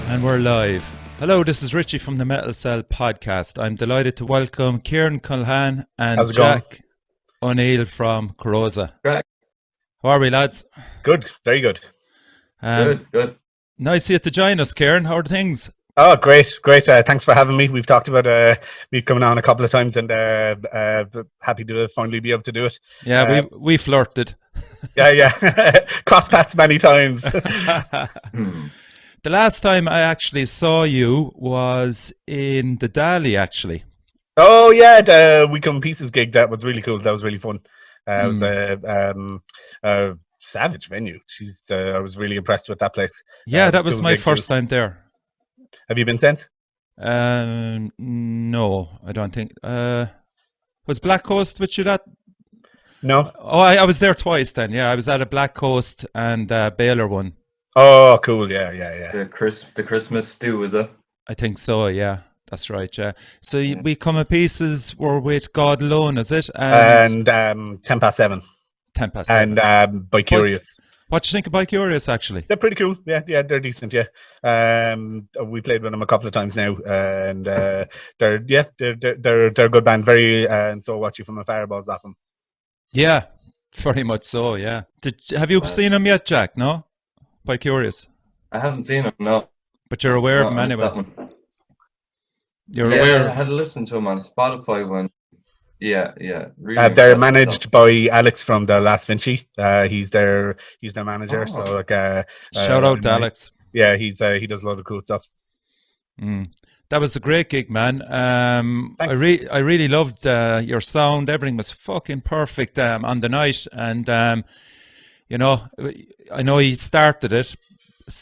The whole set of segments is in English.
And we're live. Hello, this is Richie from the Metal Cell podcast. I'm delighted to welcome Ciaran Culhane and Jack O Neill from Coroza. Right. How are we, lads? Good, very good. Good. Nice of you to join us, Ciaran. How are things? Oh, great. Thanks for having me. We've talked about me coming on a couple of times, and happy to finally be able to do it. Yeah, we flirted. Yeah. Cross paths many times. The last time I actually saw you was in the Dali, actually. Oh, yeah, the We Come Pieces gig. That was really cool. That was really fun. It was a savage venue. I was really impressed with that place. Yeah, that was my first time there. Have you been since? No, I don't think. Was Black Coast with you that? No. Oh, I was there twice then. Yeah, I was at a Black Coast and Baylor one. Oh, cool. Yeah. The Christmas stew, is it? I think so, yeah. That's right, yeah. So We Come Pieces were with God Alone, is it? And 10 past 7. 10 past 7. And By Curious. What do you think of By Curious, actually? They're pretty cool. Yeah, they're decent. Yeah, we played with them a couple of times now, and they're a good band. Very and so watch you from afar balls off them. Yeah, very much so. Yeah. Have you seen them yet, Jack? No, By Curious. I haven't seen them. No, but you're aware of them anyway. You're aware. I had to listen to them on Spotify when. Yeah. Really they're managed by Alex from the Last Vinci. He's their manager. So like, shout out to Alex. Yeah, he does a lot of cool stuff. That was a great gig, man. I really loved your sound. Everything was fucking perfect on the night, and I know you started it.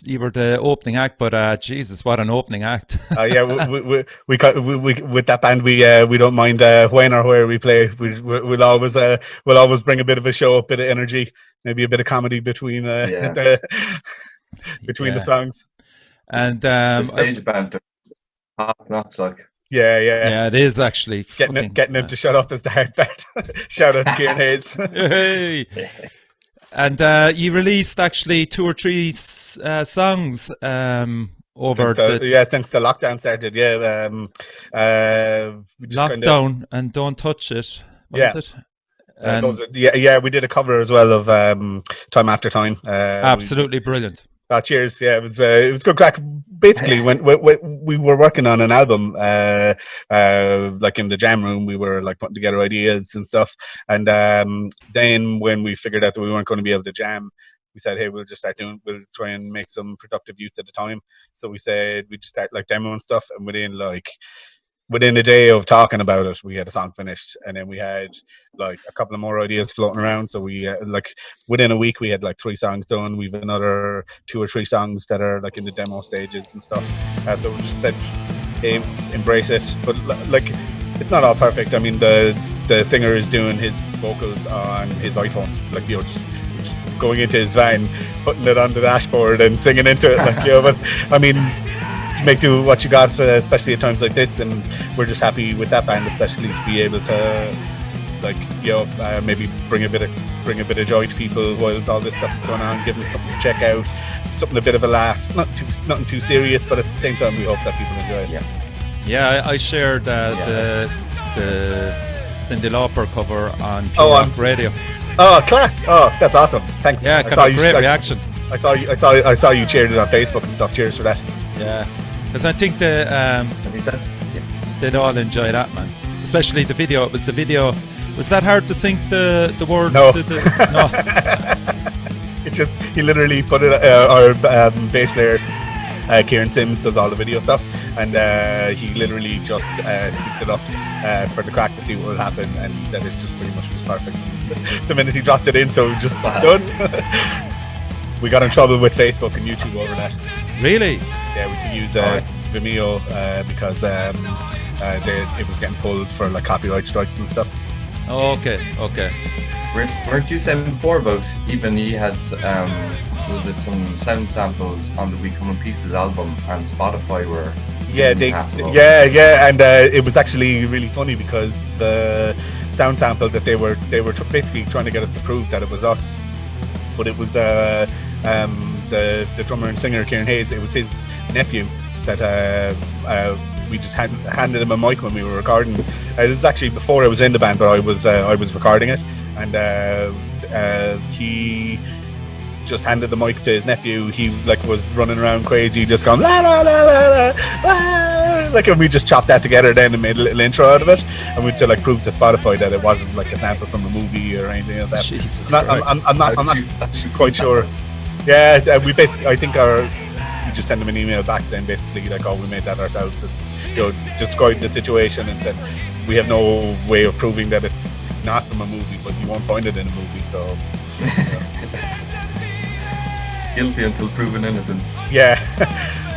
You were the opening act, but Jesus, what an opening act! Yeah, we with that band, we don't mind when or where we play. We'll always bring a bit of a show, a bit of energy, maybe a bit of comedy between the songs. And the stage band, not like. Yeah, it is actually getting him to shut up is the hard part. Shout out to Ciaran Hayes. Hey. And you released actually 2 or 3 songs over since the lockdown started. Yeah, we just lockdown and Don't Touch It. We did a cover as well of Time After Time. Absolutely brilliant. Cheers! Yeah, it was good crack. Basically, when we were working on an album, like in the jam room, we were like putting together ideas and stuff. And then when we figured out that we weren't going to be able to jam, we said, "Hey, we'll try and make some productive use of the time." So we said we'd just start like demoing stuff, and within a day of talking about it, we had a song finished, and then we had like a couple of more ideas floating around. So we within a week we had like 3 songs done. We've another 2 or 3 songs that are like in the demo stages and stuff. So we just said, hey, embrace it. But like, it's not all perfect. I mean, the singer is doing his vocals on his iPhone, like just going into his van, putting it on the dashboard and singing into it, like But I mean, make do what you got, especially at times like this, and we're just happy with that band, especially to be able to maybe bring a bit of joy to people while all this stuff is going on, give them something to check out, a bit of a laugh, nothing too serious, but at the same time we hope that people enjoy it. Yeah, I shared the Cyndi Lauper cover on Pure Rock Radio. Oh, class! Oh, that's awesome. Thanks. Yeah, got a great reaction. I saw you shared it on Facebook and stuff. Cheers for that. Yeah, because I think they'd all enjoy that, man. Especially the video. It was the video. Was that hard to sync the words? No. No. He literally put it. Our bass player, Kieran Sims, does all the video stuff, and he literally just synced it up for the crack to see what would happen, and then it just pretty much was perfect. The minute he dropped it in, so just done. We got in trouble with Facebook and YouTube over that. Really? Yeah, we had to use Vimeo because it was getting pulled for like copyright strikes and stuff. Oh, okay. Weren't you saying before about even you had was it some sound samples on the We Come Pieces album and Spotify were and it was actually really funny because the sound sample that they were basically trying to get us to prove that it was us, but it was the drummer and singer Ciaran Hayes, it was his nephew that we just handed him a mic when we were recording. It was actually before I was in the band, but I was recording it, and he just handed the mic to his nephew. He like was running around crazy, just going la la la la la, la. Like, and we just chopped that together then and made a little intro out of it, and we to like prove to Spotify that it wasn't like a sample from a movie or anything like that. Jesus I'm not quite sure. Yeah, we basically, I think we just sent them an email back saying basically like, oh, we made that ourselves. It's, described the situation and said we have no way of proving that it's not from a movie, but you won't find it in a movie, so. Guilty until proven innocent. Yeah.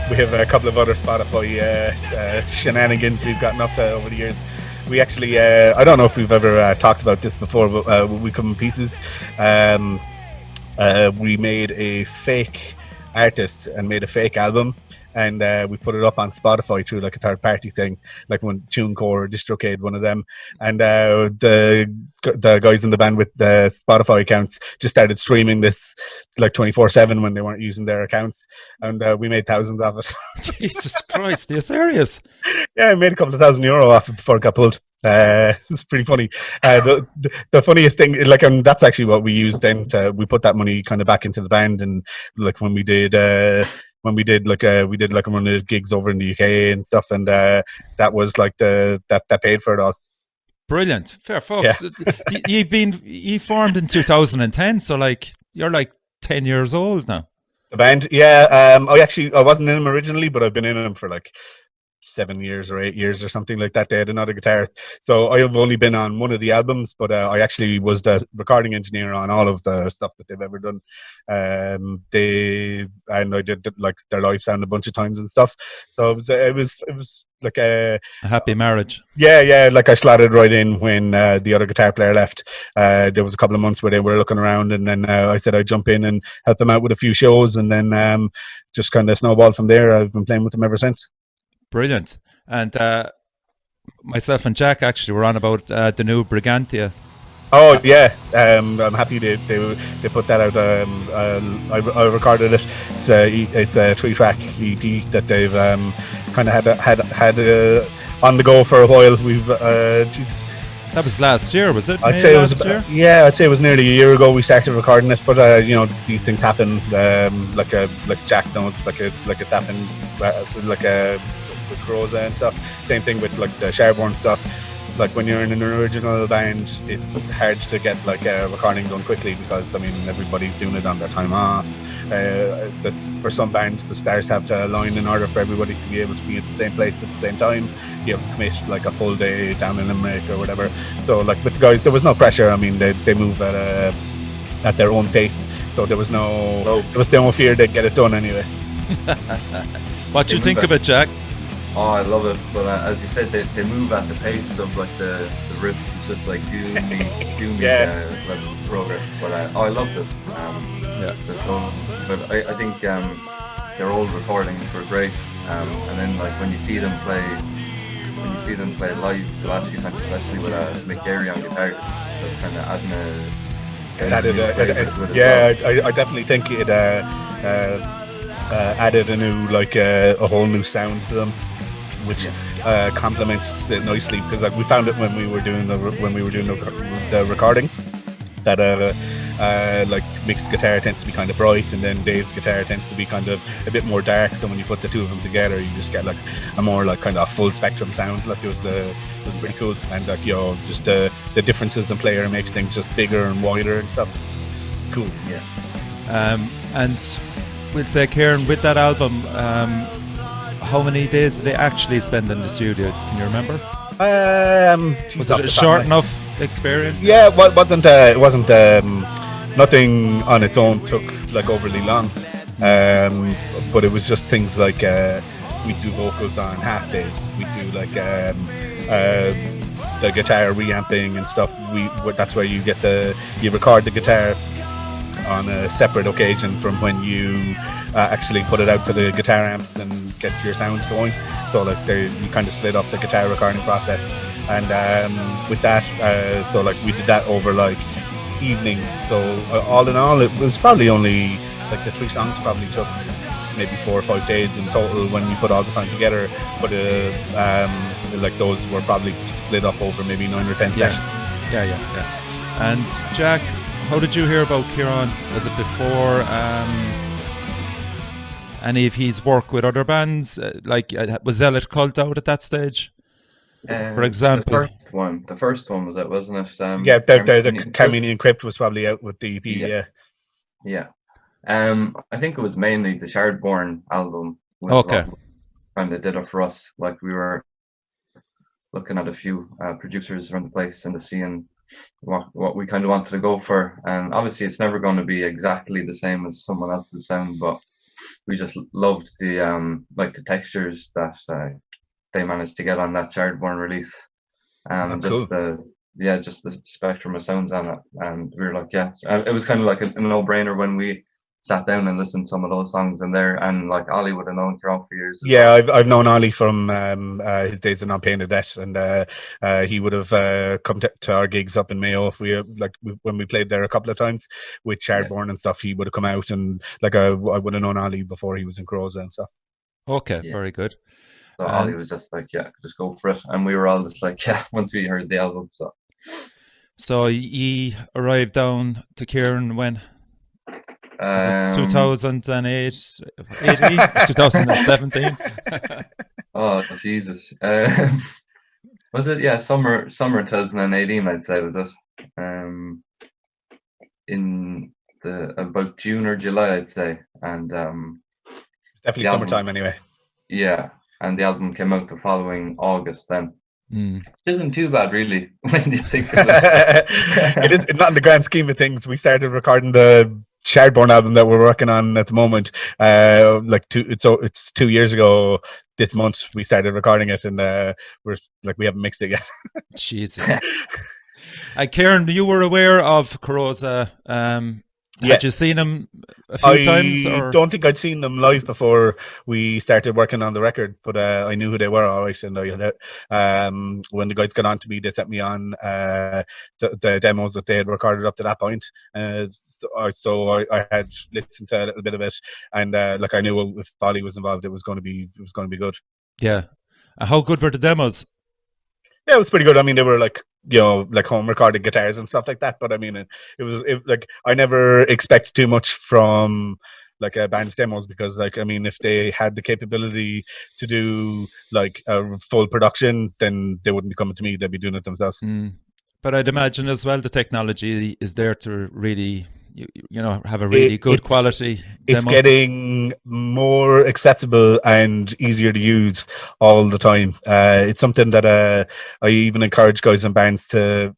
We have a couple of other Spotify shenanigans we've gotten up to over the years. We actually, I don't know if we've ever talked about this before, but We Come in Pieces, we made a fake artist and made a fake album, and we put it up on Spotify through like a third party thing, like one TuneCore or DistroKid, one of them, and the guys in the band with the Spotify accounts just started streaming this like 24/7 when they weren't using their accounts, and we made thousands of it. Jesus Christ, are you serious? Yeah, I made a couple of €1,000 off it before it got pulled. It's pretty funny. The funniest thing, like, and that's actually what we used then. We put that money kind of back into the band, and like when we did like a run of gigs over in the UK and stuff, and that was like that paid for it all. Brilliant, fair folks. Yeah. You formed in 2010, so like you're like 10 years old now. The band, yeah. I wasn't in them originally, but I've been in them for like 7 years or 8 years or something like that. They had another guitarist, so I have only been on one of the albums, but I actually was the recording engineer on all of the stuff that they've ever done. I did like their live sound a bunch of times and stuff, so it was like a happy marriage. Yeah, like I slotted right in when the other guitar player left. There was a couple of months where they were looking around, and then I said I'd jump in and help them out with a few shows, and then just kind of snowballed from there. I've been playing with them ever since. Brilliant. And myself and Jack actually were on about the new Brigantia. Oh yeah, I'm happy they put that out. I recorded it. It's a 3-track EP that they've kind of had on the go for a while. We've that was last year, was it? I'd say it was nearly a year ago we started recording it. But these things happen. Like Jack knows, like it's happened. With Coroza and stuff. Same thing with like the Sharborn stuff. Like when you're in an original band, it's hard to get like a recording done quickly because everybody's doing it on their time off. For some bands, the stars have to align in order for everybody to be able to be at the same place at the same time. You have to commit like a full day down in Limerick or whatever. So like with the guys, there was no pressure. They move at their own pace, so there was no fear they'd get it done anyway. What do you think of it, Jack? Oh, I love it, but as you said, they move at the pace of like the riffs. It's just like doomy like progress. But I loved it. But I think their old recordings were great. And then like when you see them play live, the last few times, especially with Mick Derry on guitar, just kind of adding I definitely think it added a new a whole new sound to them, which complements it nicely, because like we found it when we were doing the recording that like Mick's guitar tends to be kind of bright, and then Dave's guitar tends to be kind of a bit more dark. So when you put the two of them together, you just get like a more like kind of full spectrum sound. Like it was pretty cool, and like just the differences in player makes things just bigger and wider and stuff. It's cool. Yeah. And we'll say, Ciaran, with that album, how many days did they actually spend in the studio? Can you remember? Was it a short enough experience? Yeah, it wasn't. Nothing on its own took like overly long, but it was just things like we do vocals on half days. We do like the guitar reamping and stuff. That's where you record the guitar on a separate occasion from when you actually put it out to the guitar amps and get your sounds going. So like you kind of split up the guitar recording process, and with that, so like we did that over like evenings. So all in all, it was probably only like the 3 songs probably took maybe 4 or 5 days in total when we put all the time together, but like those were probably split up over maybe 9 or 10 sessions. Yeah. And Jack, how did you hear about Ciaran? Was it before any of his work with other bands? Was Zealot Cult out at that stage? For example, the first one was it, wasn't it? The Carmenian Crypt was probably out with the EP. Yeah. I think it was mainly the Shardborn album. Okay. Kind of did it for us. Like we were looking at a few producers around the place and seeing what we kind of wanted to go for. And obviously, it's never going to be exactly the same as someone else's sound, but we just loved the the textures that they managed to get on that Shardborn release, and cool. just the spectrum of sounds on it. And we were like, it was kind of like a no-brainer when we sat down and listened to some of those songs in there. And like Ollie would have known Ciaran for years. I've known Ollie from his days of Not Paying a Debt, and he would have come to our gigs up in Mayo if when we played there a couple of times with Shardborn and stuff. He would have come out, and I would have known Ollie before he was in Coroza and stuff. Okay, very good. So Ollie was just like, just go for it. And we were all just like, once we heard the album. So he arrived down to Ciaran when? 2008, 2017? Oh, Jesus. Was it? Summer 2018, I'd say, was it? In about June or July, I'd say. And it's definitely summertime anyway. Yeah. And the album came out the following August then. It isn't too bad, really, when you think of it. It is not in the grand scheme of things. We started recording the Shardborn album that we're working on at the moment. It's 2 years ago this month we started recording it, and we haven't mixed it yet. Jesus. Ciaran, you were aware of Coroza. Had you seen them a few times? I don't think I'd seen them live before we started working on the record, but I knew who they were all right. And when the guys got on to me, they sent me on the demos that they had recorded up to that point. So I had listened to a little bit of it, and I knew if Ollie was involved, it was going to be good. Yeah. How good were the demos? Yeah, it was pretty good. I mean, they were like home recorded guitars and stuff like that. But I mean, it was I never expect too much from a band's demos, because if they had the capability to do a full production, then they wouldn't be coming to me. They'd be doing it themselves. But I'd imagine as well the technology is there to really have a really good quality. It's getting more accessible and easier to use all the time. It's something that I even encourage guys and bands to,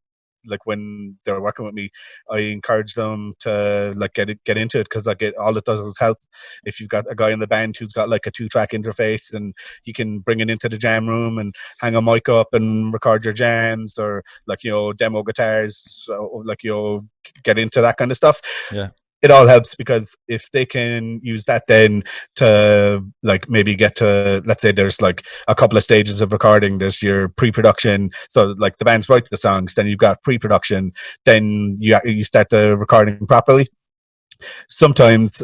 when they're working with me, I encourage them to get into it, because all it does is help. If you've got a guy in the band who's got a 2-track interface, and you can bring it into the jam room and hang a mic up and record your jams, or demo guitars, get into that kind of stuff. Yeah, it all helps, because if they can use that then to maybe get to, let's say there's a couple of stages of recording. There's your pre-production, so the bands write the songs, then you've got pre-production, then you start the recording properly. Sometimes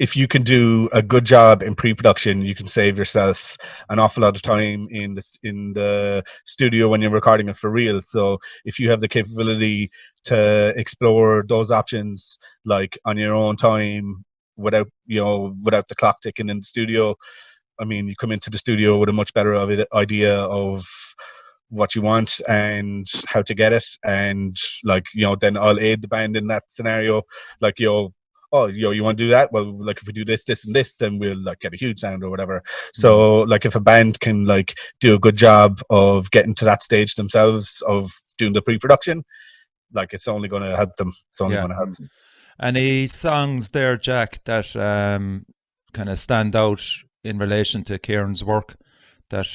if you can do a good job in pre-production, you can save yourself an awful lot of time in the studio when you're recording it for real. So if you have the capability to explore those options on your own time, without the clock ticking in the studio, I mean, you come into the studio with a much better idea of what you want and how to get it, and then I'll aid the band in that scenario. You want to do that? Well, if we do this, this, and this, then we'll get a huge sound or whatever. So, if a band can do a good job of getting to that stage themselves of doing the pre-production, it's only going to help them. It's only going to help them. Any songs there, Jack, that kind of stand out in relation to Ciaran's work? But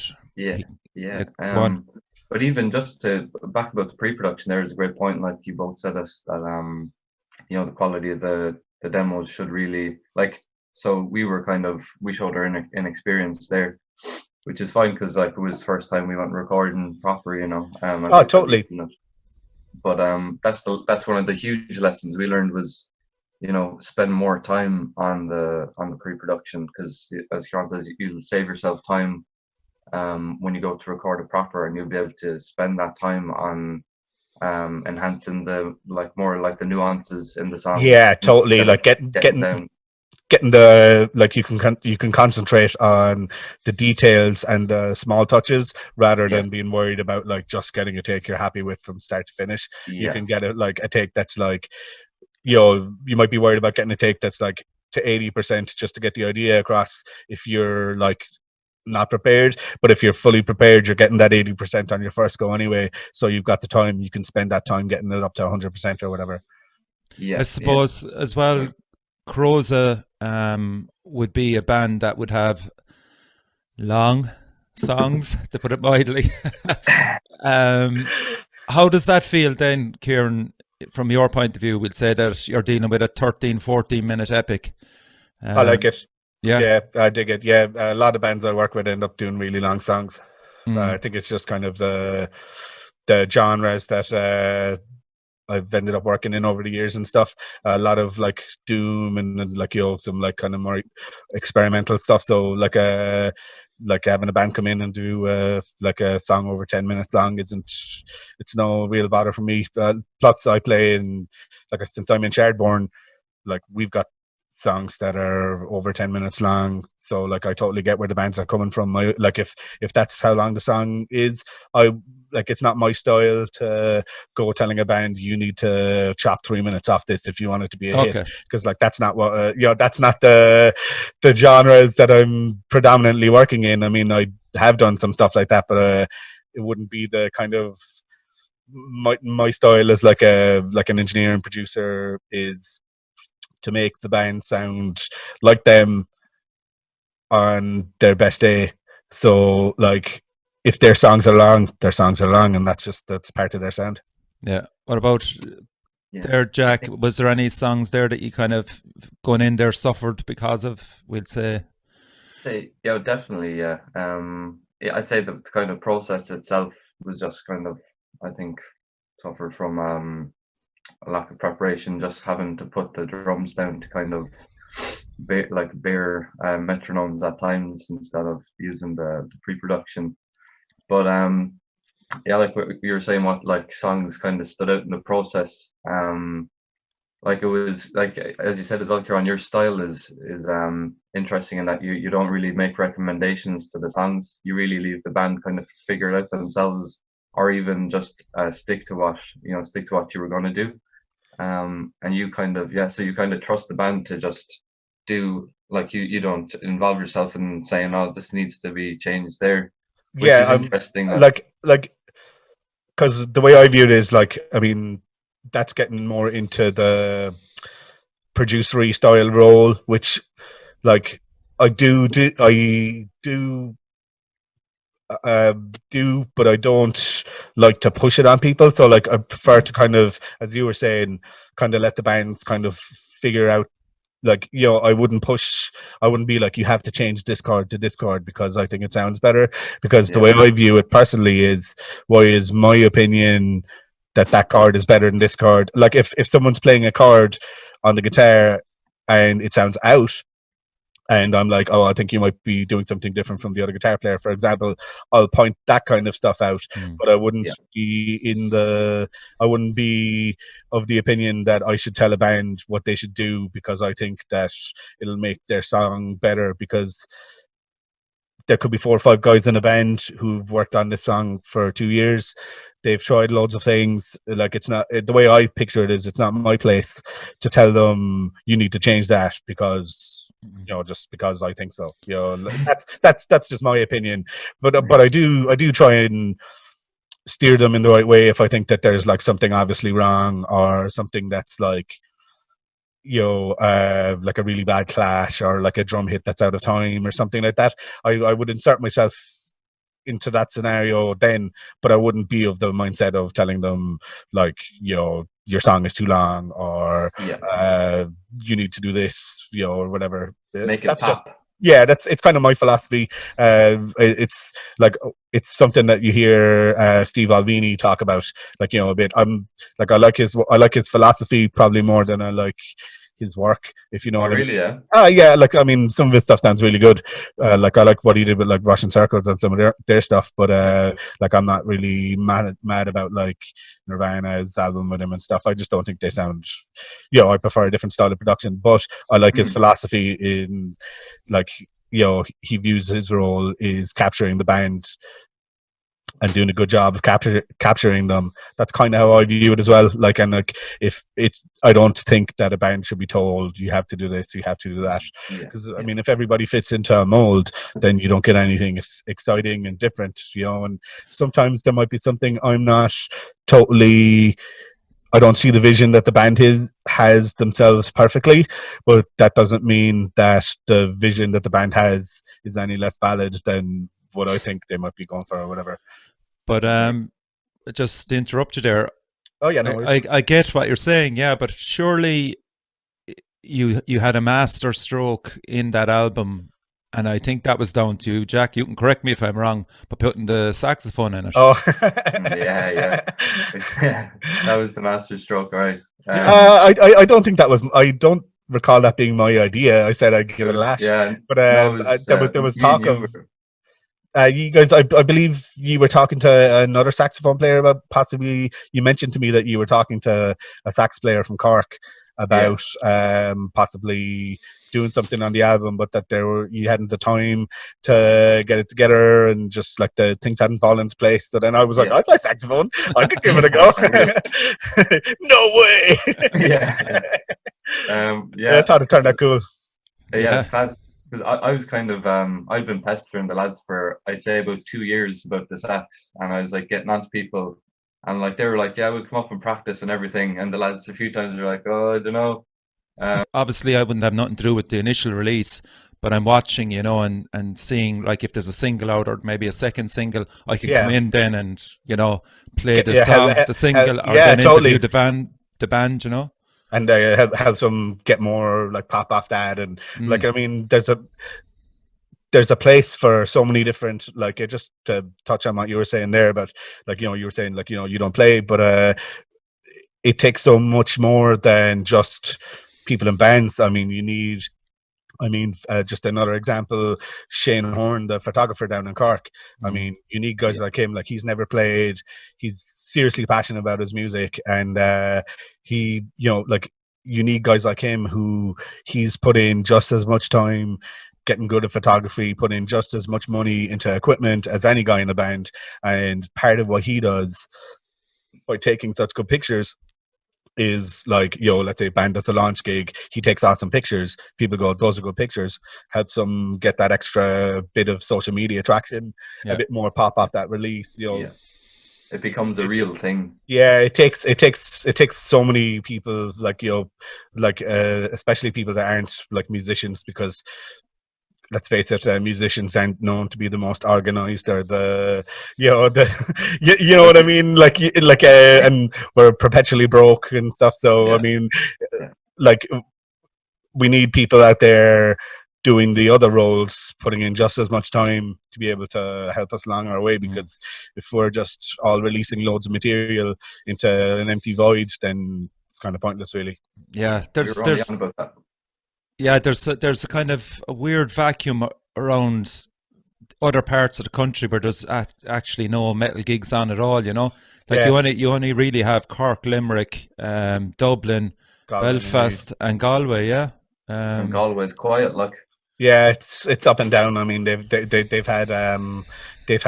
even just to back about the pre-production, there is a great point. Like you both said, that the quality of the demos should really so we showed our inexperience there, which is fine, because it was the first time we went recording proper, totally. But that's one of the huge lessons we learned, was spend more time on the pre-production, because as Ciaran says, you'll save yourself time when you go to record it proper, and you'll be able to spend that time on enhancing the more like the nuances in the song. Yeah, totally. Instead of Like getting down. getting the like you can concentrate on the details and the small touches rather Yeah, than being worried about like just getting a take you're happy with from start to finish. You yeah, can get a take that's like, you might be worried about getting a take that's like to 80% just to get the idea across if you're like not prepared. But if you're fully prepared, you're getting that 80% on your first go anyway, so you've got the time, you can spend that time getting it up to 100% or whatever. yeah, I yeah. suppose as well, Coroza would be a band that would have long songs, to put it mildly. How does that feel then, Ciaran, from your point of view? We'll say that you're dealing with a 13, 14-minute epic. I like it. Yeah. Yeah, I dig it. Yeah, a lot of bands I work with end up doing really long songs. I Mm. think it's just kind of the genres that I've ended up working in over the years and stuff. A lot of like doom and like some like kind of more experimental stuff. So like having a band come in and do like a song over 10 minutes long it's no real bother for me. Plus I play in, like, since I'm in Shardborn, like we've got songs that are over 10 minutes long, so like I totally get where the bands are coming from. Like if that's how long the song is, I like, it's not my style to go telling a band you need to chop 3 minutes off this if you want it to be a hit, Okay. because like that's not what that's not the genres that I'm predominantly working in. I mean, I have done some stuff like that, but it wouldn't be the kind of my style as like an engineer and producer is to make the band sound like them on their best day. So like if their songs are long, and that's part of their sound. Yeah. What about there, Jack? Was there any songs there that you kind of going in there suffered because of, we'll say? Yeah, definitely. Yeah. Yeah, I'd say the kind of process itself was just kind of, I think, suffered from a lack of preparation, just having to put the drums down to kind of bare metronomes at times instead of using the pre-production. But yeah, like what you were saying, what like songs kind of stood out in the process. Like it was like, as you said as well, Ciaran, your style is interesting in that you don't really make recommendations to the songs. You really leave the band kind of figure it out themselves, or even just stick to what you were going to do. And you kind of, so you kind of trust the band to just do, like, you don't involve yourself in saying, oh, this needs to be changed there, which is interesting. Like because the way I view it is, like, I mean, that's getting more into the producery style role, which like I do, but I don't like to push it on people. So like I prefer to kind of, as you were saying, kind of let the bands kind of figure out. Like, I wouldn't be like, you have to change this chord to this chord because I think it sounds better. Because the way I view it personally is, why is my opinion that chord is better than this chord? Like if someone's playing a chord on the guitar and it sounds out, and I'm like, oh, I think you might be doing something different from the other guitar player, for example, I'll point that kind of stuff out. But I wouldn't be of the opinion that I should tell a band what they should do because I think that it'll make their song better, because there could be 4 or 5 guys in a band who've worked on this song for 2 years. They've tried loads of things. Like, it's not, the way I picture it is, it's not my place to tell them you need to change that because, just because I think so. That's just my opinion. But I do try and steer them in the right way if I think that there's like something obviously wrong, or something that's like, like a really bad clash, or like a drum hit that's out of time or something like that. I would insert myself into that scenario then, but I wouldn't be of the mindset of telling them like, your song is too long, or you need to do this, or whatever. Make it that's pop. just it's kind of my philosophy. It's like, it's something that you hear Steve Albini talk about, like, a bit. I'm like, I like his philosophy probably more than I like his work, if you know Oh, what I mean. really? Yeah. Yeah, like I mean, some of his stuff sounds really good. Like I like what he did with like Russian Circles and some of their stuff, but like I'm not really mad about like Nirvana's album with him and stuff. I just don't think they sound. I prefer a different style of production, but I like his philosophy in like he views his role is capturing the band and doing a good job of capturing them. That's kind of how I view it as well. Like, and like, if it's, I don't think that a band should be told you have to do this, you have to do that. Because I mean, if everybody fits into a mold, then you don't get anything exciting and different, And sometimes there might be something I'm not totally. I don't see the vision that the band has themselves perfectly, but that doesn't mean that the vision that the band has is any less valid than what I think they might be going for or whatever. But just to interrupt you there. Oh yeah, no. I get what you're saying, yeah, but surely you had a master stroke in that album, and I think that was down to you, Jack. You can correct me if I'm wrong, but putting the saxophone in it. Oh, yeah. That was the master stroke, right? I don't think that was. I don't recall that being my idea. I said I'd give it a lash. Yeah, but there was talk of. You guys, I believe you were talking to another saxophone player about possibly. You mentioned to me that you were talking to a sax player from Cork about possibly doing something on the album, but that you hadn't the time to get it together, and just like the things hadn't fallen into place. So then I was like, I play saxophone. I could give it a go. No way. I thought it turned out cool. Yeah, it's class. Because I was kind of I've been pestering the lads for I'd say about 2 years about the sax, and I was like getting onto people, and like they were like, yeah, we'll come up and practice and everything, and the lads a few times were like, oh, I don't know. Obviously I wouldn't have nothing to do with the initial release, but I'm watching, and seeing like if there's a single out or maybe a second single, I can come in then and play the song, the single, or then interview the band, and help them get more like pop off that, and like I mean, there's a place for so many different, like just to touch on what you were saying there about like you were saying like you don't play, but it takes so much more than just people in bands. I mean, just another example, Shane Horn, the photographer down in Cork. I mean, you need guys like him. Like, he's never played. He's seriously passionate about his music, and he, like, you need guys like him who he's put in just as much time getting good at photography, put in just as much money into equipment as any guy in the band. And part of what he does by taking such good pictures is like, let's say a band does a launch gig, he takes awesome pictures, people go, those are good pictures, helps them get that extra bit of social media traction, a bit more pop off that release, It becomes a real thing. Yeah, it takes so many people, like, especially people that aren't like musicians, because let's face it, musicians aren't known to be the most organized or you know what I mean, like and we're perpetually broke and stuff. So I mean, like, we need people out there doing the other roles, putting in just as much time to be able to help us along our way, because if we're just all releasing loads of material into an empty void, then it's kind of pointless, really. There's a kind of a weird vacuum around other parts of the country where there's actually no metal gigs on at all, you only really have Cork, Limerick, Dublin, Galway, Belfast, and Galway. And Galway's quiet, like. Yeah, it's up and down. I mean, they've had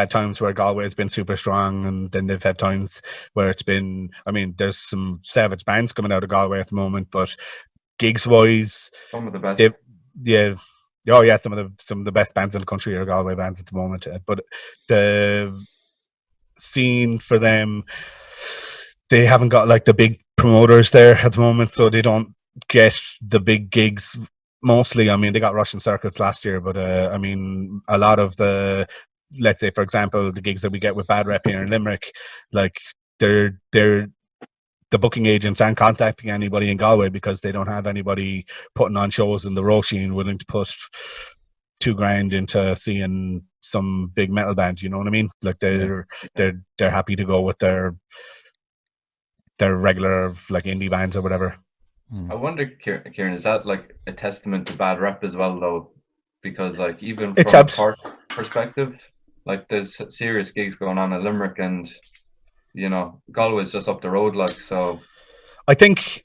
times where Galway's been super strong, and then they've had times where it's been. I mean, there's some savage bands coming out of Galway at the moment, but gigs wise, some of the best. Some of the best bands in the country are Galway bands at the moment. But the scene for them, they haven't got like the big promoters there at the moment, so they don't get the big gigs. Mostly, I mean, they got Russian Circuits last year, but I mean, a lot of the, let's say, for example, the gigs that we get with Bad Rep here in Limerick, like they're the booking agents aren't contacting anybody in Galway because they don't have anybody putting on shows in the Roisin willing to put $2,000 into seeing some big metal band. You know what I mean? Like they're happy to go with their regular like indie bands or whatever. I wonder, Ciaran, is that like a testament to bad rep as well, though? Because like even It's from a Cork perspective, like there's serious gigs going on in Limerick, and Galway's just up the road, like so. I think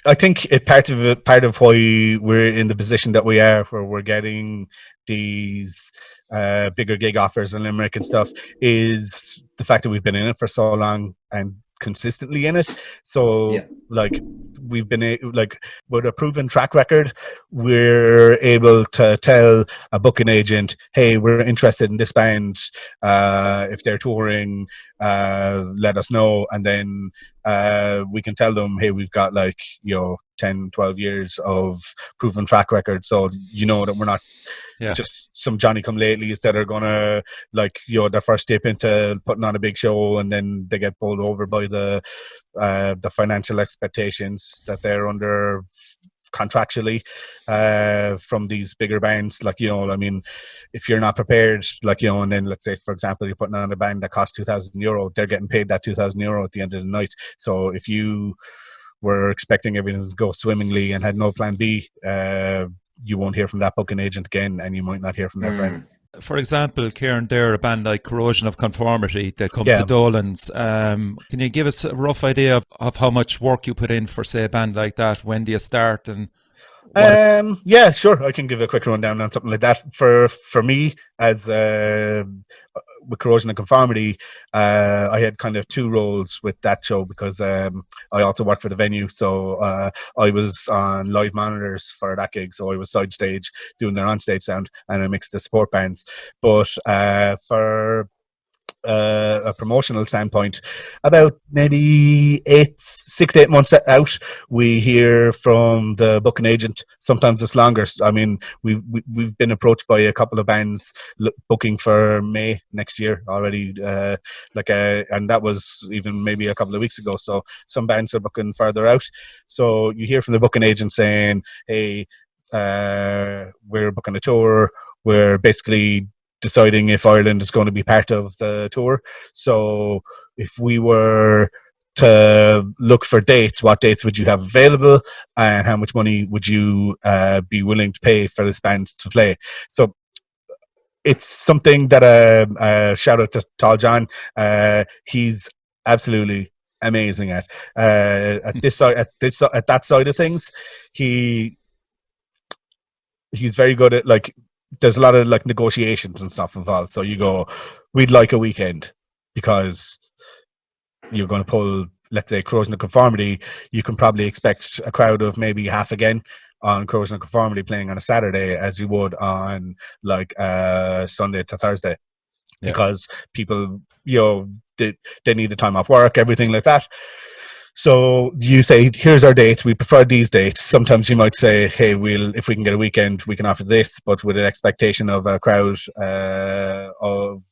part of why we're in the position that we are, where we're getting these bigger gig offers in Limerick and stuff, is the fact that we've been in it for so long and consistently in it. So like we've been like with a proven track record, we're able to tell a booking agent, hey, we're interested in this band, if they're touring, let us know. And then we can tell them, hey, we've got 10, 12 years of proven track record, so that we're not just some Johnny come latelys that are gonna their first dip into putting on a big show, and then they get bowled over by the financial expectations that they're under contractually from these bigger bands. If you're not prepared, and then let's say, for example, you're putting on a band that costs €2,000, they're getting paid that €2,000 at the end of the night. So if you were expecting everything to go swimmingly and had no plan B, you won't hear from that booking agent again, and you might not hear from their friends. For example, Ciaran, they're a band like Corrosion of Conformity that come to Dolans. Can you give us a rough idea of how much work you put in for, say, a band like that? When do you start? And yeah, sure. I can give a quick rundown on something like that. For me, as with Corrosion of Conformity, I had kind of two roles with that show, because I also worked for the venue. So I was on live monitors for that gig. So I was side stage doing their on-stage sound, and I mixed the support bands. But for a promotional standpoint, about maybe 6-8 months out, we hear from the booking agent. Sometimes it's longer. I mean, we've been approached by a couple of bands booking for May next year already, and that was even maybe a couple of weeks ago. So some bands are booking further out. So you hear from the booking agent saying, hey, we're booking a tour. We're basically deciding if Ireland is going to be part of the tour. So if we were to look for dates, what dates would you have available, and how much money would you be willing to pay for this band to play? So it's something that shout out to Tall John. He's absolutely amazing at that side of things. He's very good at there's a lot of negotiations and stuff involved. So you go, we'd like a weekend, because you're going to pull, let's say, Corrosion of Conformity. You can probably expect a crowd of maybe half again on Corrosion of Conformity playing on a Saturday as you would on Sunday to Thursday, because people, they need the time off work, everything like that. So you say, here's our dates. We prefer these dates. Sometimes you might say, hey, if we can get a weekend, we can offer this, but with an expectation of a crowd of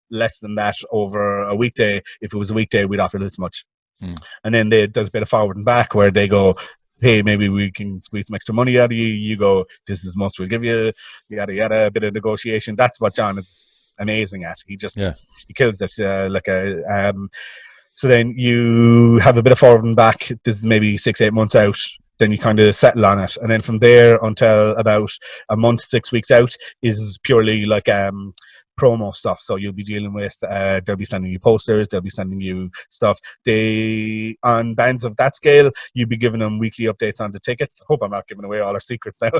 less than that over a weekday. If it was a weekday, we'd offer this much. And then there's a bit of forward and back where they go, hey, maybe we can squeeze some extra money out of you. You go, this is most we'll give you, yada, yada, a bit of negotiation. That's what John is amazing at. He just, he kills it. So then you have a bit of forward and back. This is maybe 6-8 months out. Then you kind of settle on it. And then from there until about a month, 6 weeks out is purely promo stuff. So you'll be dealing with, they'll be sending you posters, they'll be sending you stuff. On bands of that scale, you'll be giving them weekly updates on the tickets. I hope I'm not giving away all our secrets now.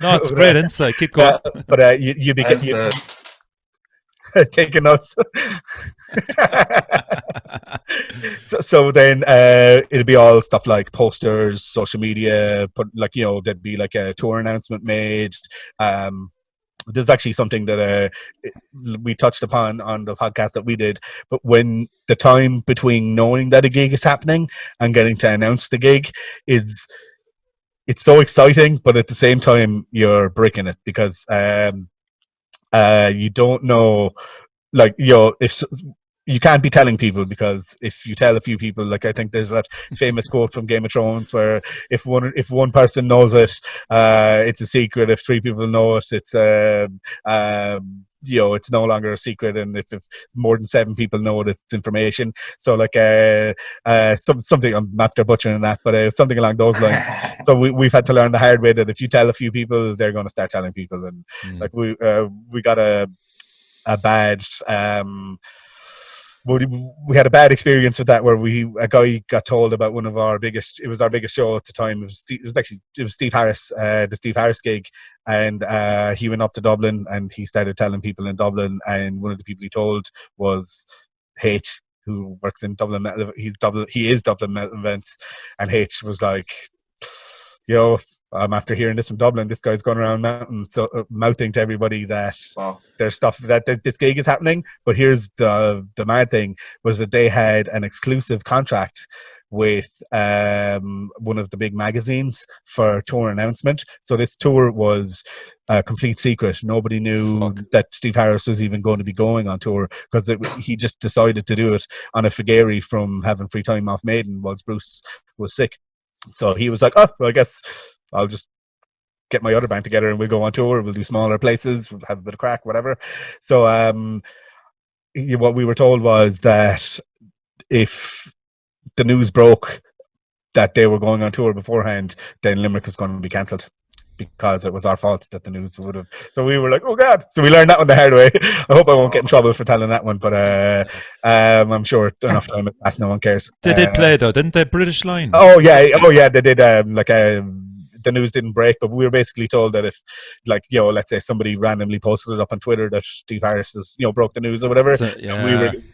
No, it's great insight. Keep going. But you'll be getting... taking notes. so then it'll be all stuff like posters, social media, there'd be a tour announcement made. There's actually something that we touched upon on the podcast that we did, but when the time between knowing that a gig is happening and getting to announce the gig it's so exciting, but at the same time you're breaking it, because you don't know, if you can't be telling people, because if you tell a few people, I think there's that famous quote from Game of Thrones where if one person knows it, it's a secret. If 3 people know it, it's it's no longer a secret, and if more than 7 people know it, it's information. So like something, I'm after butchering that, but something along those lines. So we've had to learn the hard way that if you tell a few people, they're going to start telling people, and like we got a bad we had a bad experience with that, where a guy got told about one of our biggest, it was our biggest show at the time, it was Steve Harris, the Steve Harris gig, and he went up to Dublin and he started telling people in Dublin, and one of the people he told was H, who works in Dublin Metal. He is Dublin Metal Events, and H was like, I'm after hearing this from Dublin. This guy's going around mouthing to everybody that there's stuff that this gig is happening. But here's the mad thing, was that they had an exclusive contract with one of the big magazines for tour announcement. So this tour was a complete secret. Nobody knew that Steve Harris was even going to be going on tour, because he just decided to do it on a figari from having free time off Maiden whilst Bruce was sick. So he was like, well, I guess I'll just get my other band together and we'll go on tour. We'll do smaller places. We'll have a bit of crack, whatever. So what we were told was that if the news broke that they were going on tour beforehand, then Limerick was going to be cancelled, because it was our fault that the news would have. So we were like, oh God. So we learned that one the hard way. I hope I won't get in trouble for telling that one, but I'm sure enough time has passed, no one cares. Did they play though? Didn't they? British Line? Oh yeah, they did. The news didn't break, but we were basically told that if, let's say somebody randomly posted it up on Twitter that Steve Harris has, broke the news or whatever, so,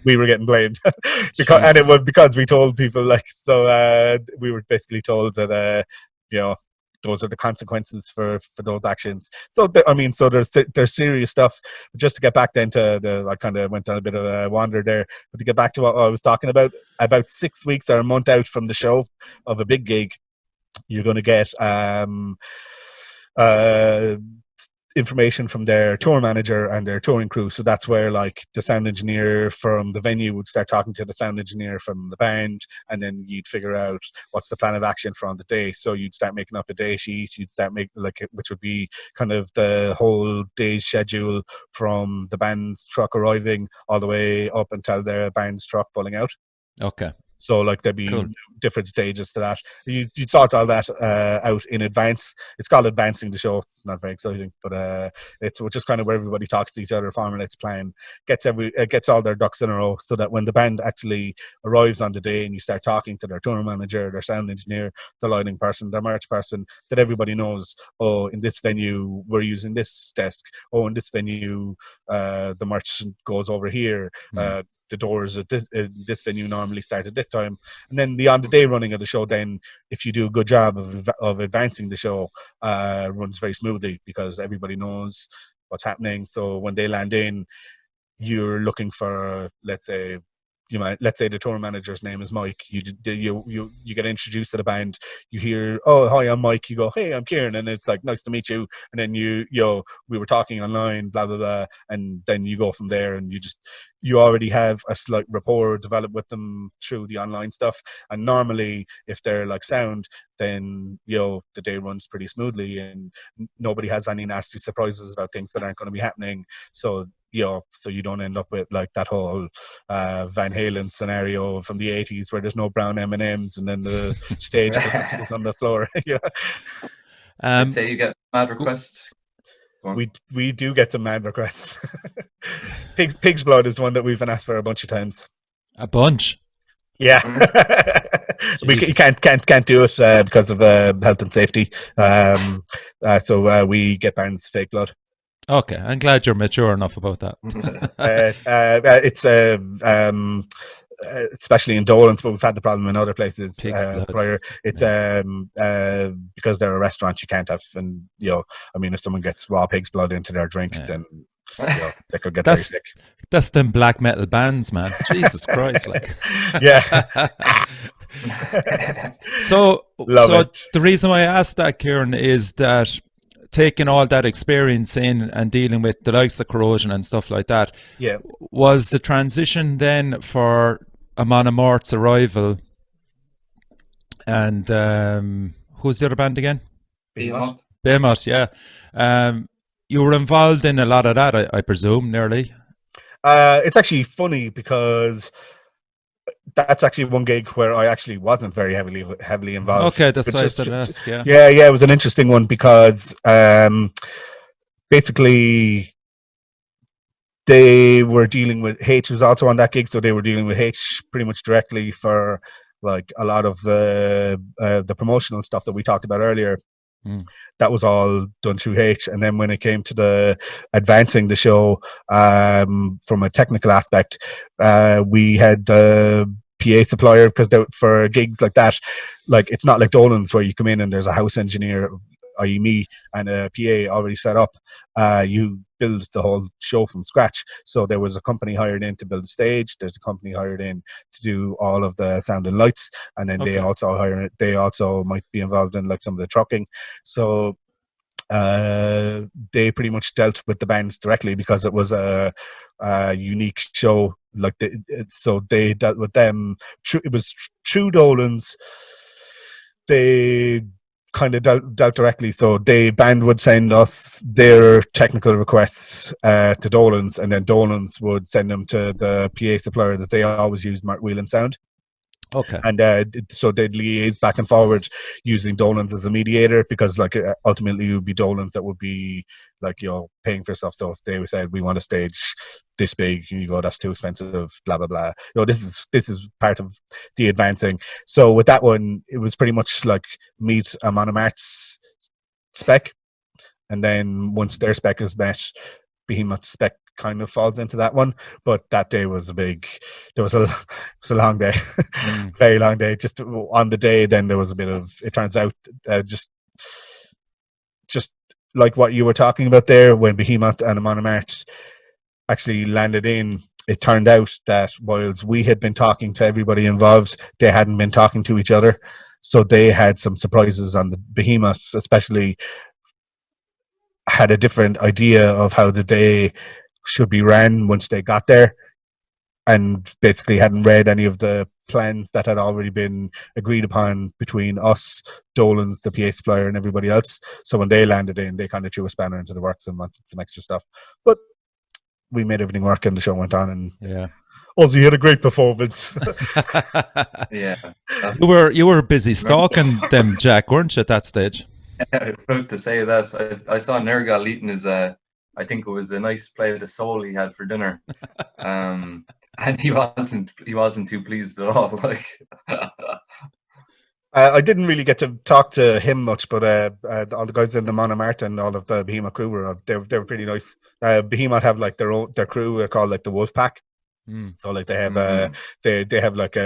we were getting blamed and it was because we told people, we were basically told that those are the consequences for those actions. So there's serious stuff. But just to get back then to I kind of went on a bit of a wander there, but to get back to what I was talking about 6 weeks or a month out from the show of a big gig, you're going to get information from their tour manager and their touring crew. So that's where the sound engineer from the venue would start talking to the sound engineer from the band, and then you'd figure out what's the plan of action for on the day. So you'd start making up a day sheet. You'd start making which would be kind of the whole day's schedule from the band's truck arriving all the way up until their band's truck pulling out. Okay. So there'd be different stages to that. You'd sort all that out in advance. It's called advancing the show. It's not very exciting, but it's just kind of where everybody talks to each other, formulates plan, gets all their ducks in a row, so that when the band actually arrives on the day and you start talking to their tour manager, their sound engineer, their lighting person, their merch person, that everybody knows, in this venue we're using this desk. In this venue the merch goes over here. The doors at this venue normally start at this time, and then the on-the-day running of the show, then if you do a good job of advancing the show, runs very smoothly, because everybody knows what's happening. So when they land in, you're looking for, let's say the tour manager's name is Mike. You get introduced to the band. You hear, oh, hi, I'm Mike. You go, hey, I'm Ciaran, and it's like, nice to meet you. And then we were talking online, blah blah blah, and then you go from there, and you already have a slight rapport developed with them through the online stuff. And normally, if they're sound, then the day runs pretty smoothly, and nobody has any nasty surprises about things that aren't going to be happening. So so you don't end up with that whole Van Halen scenario from the 80s where there's no brown M&Ms and then the stage collapses on the floor. I'd say you get mad requests. We do get some mad requests. Pig's blood is one that we've been asked for a bunch of times. A bunch? Yeah. We can't do it because of health and safety. So we get bands fake blood. Okay, I'm glad you're mature enough about that. It's especially in Dolans, but we've had the problem in other places prior. It's because they're a restaurant, you can't have, and if someone gets raw pig's blood into their drink, then they could get very sick. That's them black metal bands, man. Jesus Christ, yeah. So the reason why I asked that, Ciaran, is that taking all that experience in and dealing with the likes of corrosion and stuff like that, was the transition then for Amon Amarth's arrival, and who's the other band again? Behemoth. Behemoth, yeah. you were involved in a lot of that, I presume, nearly. It's actually funny because that's actually one gig where I actually wasn't very heavily involved. Okay, that's why I said ask. Yeah. Yeah, it was an interesting one because basically they were dealing with H was also on that gig, so they were dealing with H pretty much directly for like a lot of the promotional stuff that we talked about earlier. That was all done through H. And then when it came to the advancing the show from a technical aspect, we had the PA supplier, because for gigs like that, like it's not like Dolans where you come in and there's a house engineer, i.e. me, and a PA already set up. You build the whole show from scratch. So there was a company hired in to build the stage. There's a company hired in to do all of the sound and lights, and then they also might be involved in like some of the trucking. So they pretty much dealt with the bands directly because it was a unique show. Like so they dealt with them. It was true Dolans. They kind of dealt directly. So the band would send us their technical requests to Dolans, and then Dolans would send them to the PA supplier that they always used, Mark Whelan Sound. Okay. And so they'd liaise back and forward using Dolans as a mediator, because like ultimately it would be Dolans that would be like, you know, paying for stuff. So if they said we want a stage this big, you go, that's too expensive, blah blah blah. You know, this is part of the advancing. So with that one, it was pretty much like meet a Monomart's spec, and then once their spec is met, Behemoth's spec kind of falls into that one. But that day was it was a long day. Very long day. Just on the day, then there was a bit of, it turns out just like what you were talking about there, when Behemoth and Monomart actually landed in, it turned out that whilst we had been talking to everybody involved, they hadn't been talking to each other. So they had some surprises on the Behemoth, especially had a different idea of how the day should be ran once they got there, and basically hadn't read any of the plans that had already been agreed upon between us, Dolans, the PA supplier, and everybody else. So when they landed in, they kind of threw a spanner into the works and wanted some extra stuff. But we made everything work, and the show went on. And yeah, also you had a great performance. Yeah, you were busy stalking them, Jack, weren't you, at that stage? I was about to say that. I saw Nergal eating his I think it was a nice plate of sole he had for dinner, and he wasn't too pleased at all. Like, I didn't really get to talk to him much, but all the guys in the Monomart and all of the Behemoth crew were pretty nice. Behemoth have like their crew are called like the Wolf Pack. So like they have they have like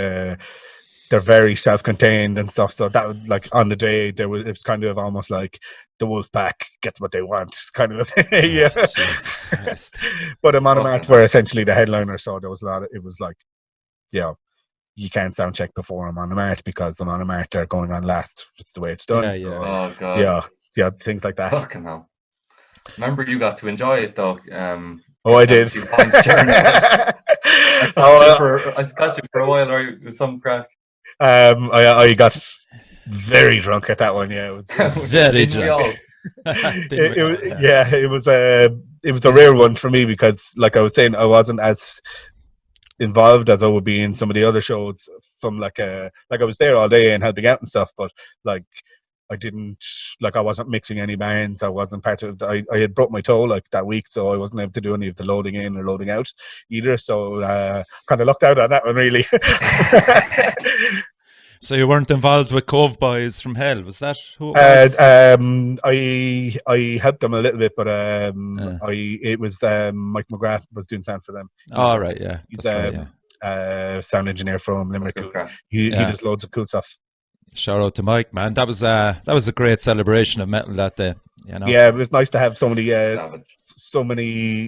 they're very self-contained and stuff. So that would, like on the day it was kind of almost like the Wolf Pack gets what they want, kind of a thing. Yeah. Jesus Christ. But a Monomart were essentially the headliner, so there was a lot of, it was like, you know, you can't sound check before a Monomart because the Monomart are going on last. It's the way it's done. Yeah, so, yeah. oh god. Yeah, things like that. Fucking hell. Remember, you got to enjoy it though. I did. I got you for a while, or with some crack. I got very drunk at that one. Yeah, it was very drunk. It was a rare one for me because, like I was saying, I wasn't as involved as I would be in some of the other shows. From like I was there all day and helping out and stuff, but like I wasn't mixing any bands. I wasn't part of. I had broke my toe like that week, so I wasn't able to do any of the loading in or loading out either. So kind of lucked out on that one, really. So you weren't involved with Cove Boys from Hell, was that who it was? I helped them a little bit, but it was Mike McGrath was doing sound for them. All right, yeah. He's sound engineer from Limerick. He does loads of cool stuff. Shout out to Mike, man. That was a great celebration of metal that day. You know? Yeah, it was nice to have so many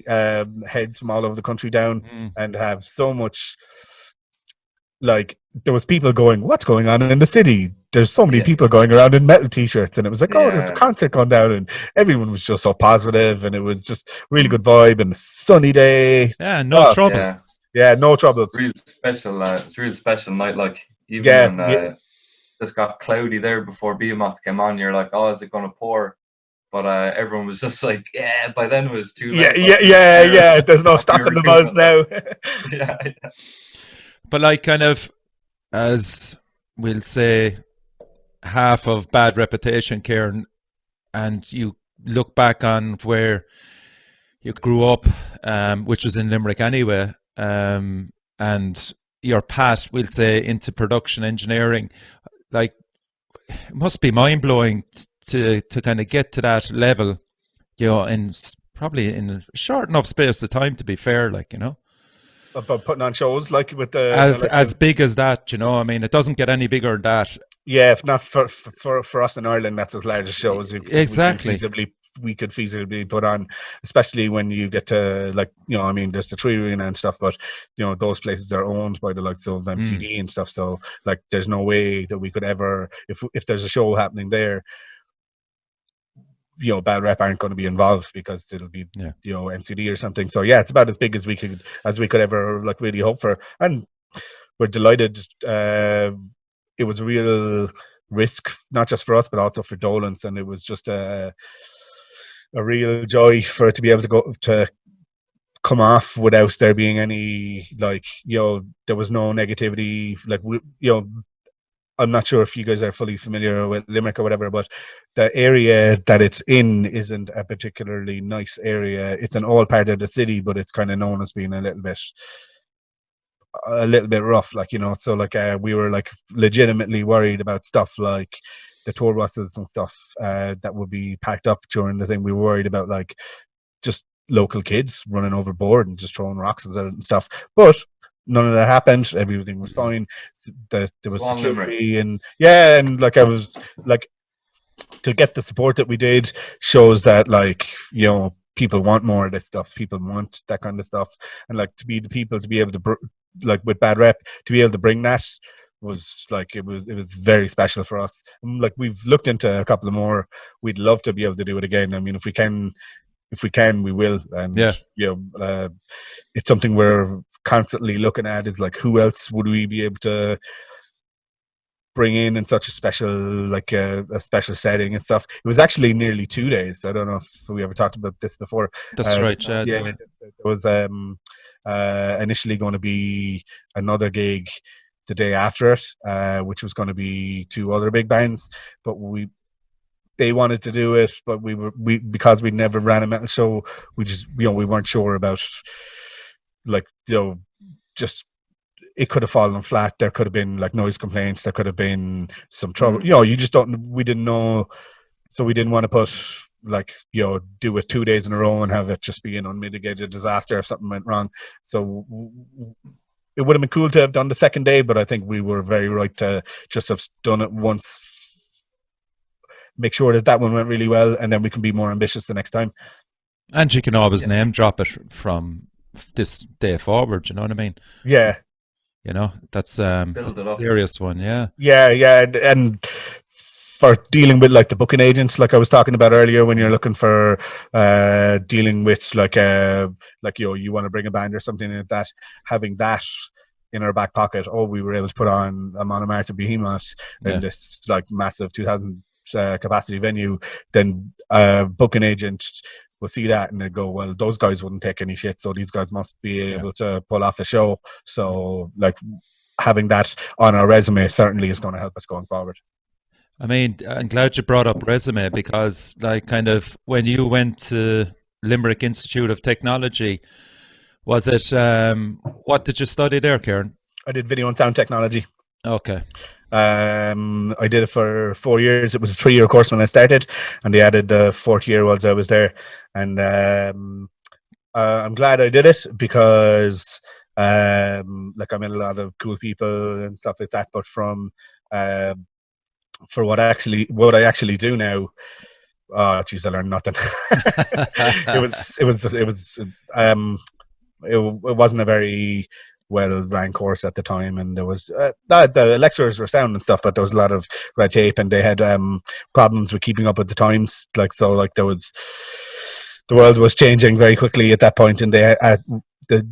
heads from all over the country down and have so much. Like, there was people going, what's going on in the city? There's so many people going around in metal t-shirts, and it was like, oh, there's a concert going down, and everyone was just so positive, and it was just really good vibe, and a sunny day. Yeah, no trouble. Yeah, no trouble. It's real special. It's a real special night. Like, even when it just got cloudy there before Behemoth came on, you're like, oh, is it going to pour? But everyone was just like, yeah. By then it was too Yeah, late. yeah. There's no stock on the buzz now. Yeah. But like, kind of, as we'll say, half of bad reputation, Ciaran, and you look back on where you grew up, which was in Limerick anyway, and your path, we'll say, into production engineering, like, it must be mind blowing to kind of get to that level, in probably in a short enough space of time. To be fair, like, About putting on shows, like with the as big as that, I mean, it doesn't get any bigger than that. Yeah, if not for us in Ireland, that's as large a show as Exactly. we could feasibly put on, especially when you get to, like, I mean, there's the Tree Arena and stuff, but those places are owned by the likes of MCD and stuff. So, like, there's no way that we could ever, if there's a show happening there, Bad Rep aren't going to be involved because it'll be MCD or something. So yeah, it's about as big as we could ever, like, really hope for, and we're delighted. It was a real risk, not just for us, but also for Dolans, and it was just a real joy for it to be able to come off without there being any, like, there was no negativity. Like, I'm not sure if you guys are fully familiar with Limerick or whatever, but the area that it's in isn't a particularly nice area. It's an old part of the city, but it's kind of known as being a little bit rough, like, so, like, we were, like, legitimately worried about stuff like the tour buses and stuff that would be packed up during the thing. We were worried about, like, just local kids running overboard and just throwing rocks at it and stuff, but none of that happened. Everything was fine. There was security, and like, I was like, to get the support that we did shows that, like, people want more of this stuff. People want that kind of stuff, and, like, to be the people to be able to like, with Bad Rep, to be able to bring that was, like, it was very special for us. And, like, we've looked into a couple of more. We'd love to be able to do it again. I mean, if we can, we will. And it's something we're constantly looking at, is, like, who else would we be able to bring in such a special, like, a special setting and stuff. It was actually nearly 2 days. I don't know if we ever talked about this before. That's right. Yeah, it was initially going to be another gig the day after it, which was going to be 2 other big bands, but they wanted to do it, but we because we never ran a metal show, we just, we weren't sure about, like, just, it could have fallen flat. There could have been, like, noise complaints. There could have been some trouble. You just don't. We didn't know, so we didn't want to put, like, do it 2 days in a row and have it just be an unmitigated disaster if something went wrong. So it would have been cool to have done the second day, but I think we were very right to just have done it once. Make sure that one went really well, and then we can be more ambitious the next time. And you can always name drop it from this day forward. You know what I mean? Yeah. That's a serious one. Yeah. And for dealing with, like, the booking agents, like I was talking about earlier, when you're looking for dealing with, like, you want to bring a band or something like that, having that in our back pocket. We were able to put on a Monomartha Behemoth in this, like, massive 2,000 capacity venue. Then booking agent will see that and they go, well, those guys wouldn't take any shit, so these guys must be able to pull off a show. So, like, having that on our resume certainly is going to help us going forward. I mean, I'm glad you brought up resume, because, like, kind of when you went to Limerick Institute of Technology, was it, what did you study there, Ciaran? I did video and sound technology. Okay. I did it for 4 years. It was a 3-year course when I started, and they added the 4th year whilst I was there. And I'm glad I did it, because like, I met a lot of cool people and stuff like that. But from for what I actually do now, I learned nothing. It wasn't a very well-ran course at the time, and there was the lecturers were sound and stuff, but there was a lot of red tape, and they had problems with keeping up with the times. Like, so, like, the world was changing very quickly at that point, and they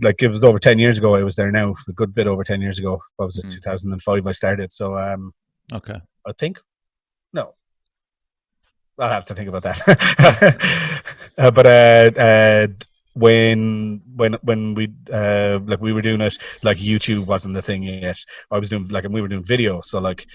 like, it was over 10 years ago I was there now, a good bit over 10 years ago. What was it, 2005 I started, so okay. I think, no, I'll have to think about that. But when we like we were doing it, like YouTube wasn't the thing yet. I was doing and we were doing video, so like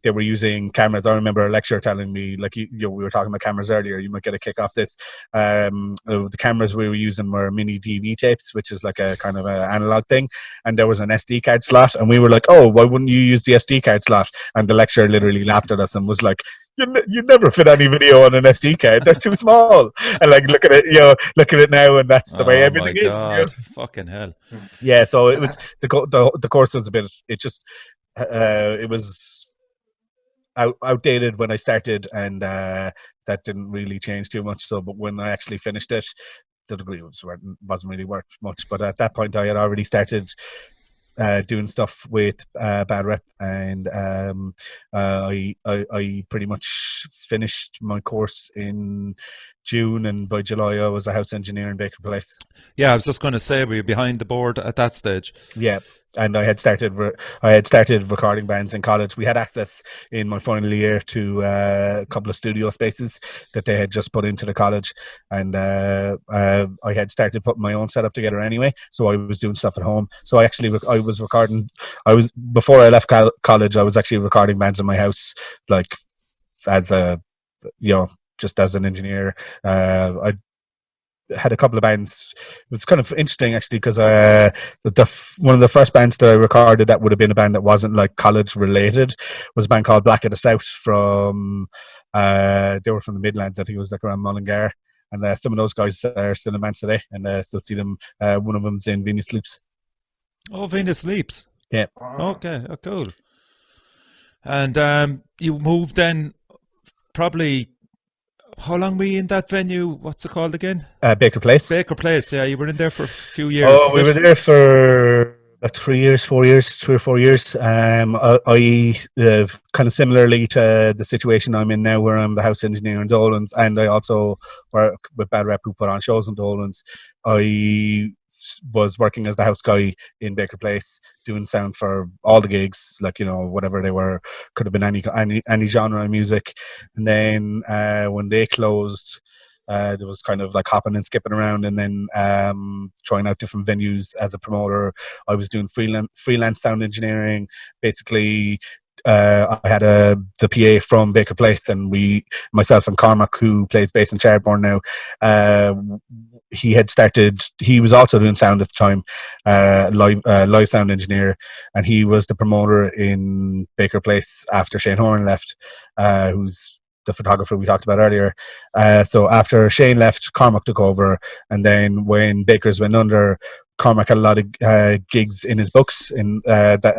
they were using cameras. I remember a lecturer telling me, like, we were talking about cameras earlier. You might get a kick off this. The cameras we were using were mini DV tapes, which is like a kind of an analog thing, and there was an SD card slot, and we were like, "Oh, why wouldn't you use the SD card slot?" And the lecturer literally laughed at us and was like, "You never fit any video on an SD card. They're too small." And like, look at it now, and that's the way everything is. God, fucking hell. Yeah, so it was the course was a bit. It just it was outdated when I started, and that didn't really change too much. So, but when I actually finished it, the degree wasn't really worth much. But at that point, I had already started doing stuff with Bad Rep, and I pretty much finished my course in June, and by July I was a house engineer in Baker Place. Yeah, I was just going to say, were you behind the board at that stage? Yeah, and I had started recording bands in college. We had access in my final year to a couple of studio spaces that they had just put into the college, and I had started putting my own setup together anyway. So I was doing stuff at home. So I was recording. Before I left college, I was actually recording bands in my house, like as a just as an engineer. I had a couple of bands. It was kind of interesting actually, because one of the first bands that I recorded that would have been a band that wasn't like college related was a band called Black of the South from they were from the Midlands. I think it was like around Mullingar, and some of those guys are still in bands today, and still see them. One of them's in Venus Sleeps. Oh, Venus Sleeps. Yeah. Okay. Oh, cool. And you moved then probably. How long were you in that venue? What's it called again? Baker Place. Baker Place, yeah. You were in there for a few years. Oh, we were there for about 3 or 4 years. I kind of similarly to the situation I'm in now, where I'm the house engineer in Dolans, and I also work with Bad Rep, who put on shows in Dolans. I was working as the house guy in Baker Place, doing sound for all the gigs, like, whatever they were. Could have been any genre of music. And then when they closed, there was kind of like hopping and skipping around, and then trying out different venues as a promoter. I was doing freelance sound engineering. Basically, I had the PA from Baker Place, and myself and Cormac, who plays bass in Chaliceburner now, he was also doing sound at the time, live sound engineer, and he was the promoter in Baker Place after Shane Horan left, who's the photographer we talked about earlier. So after Shane left, Cormac took over, and then when Baker's went under, Cormac had a lot of gigs in his books,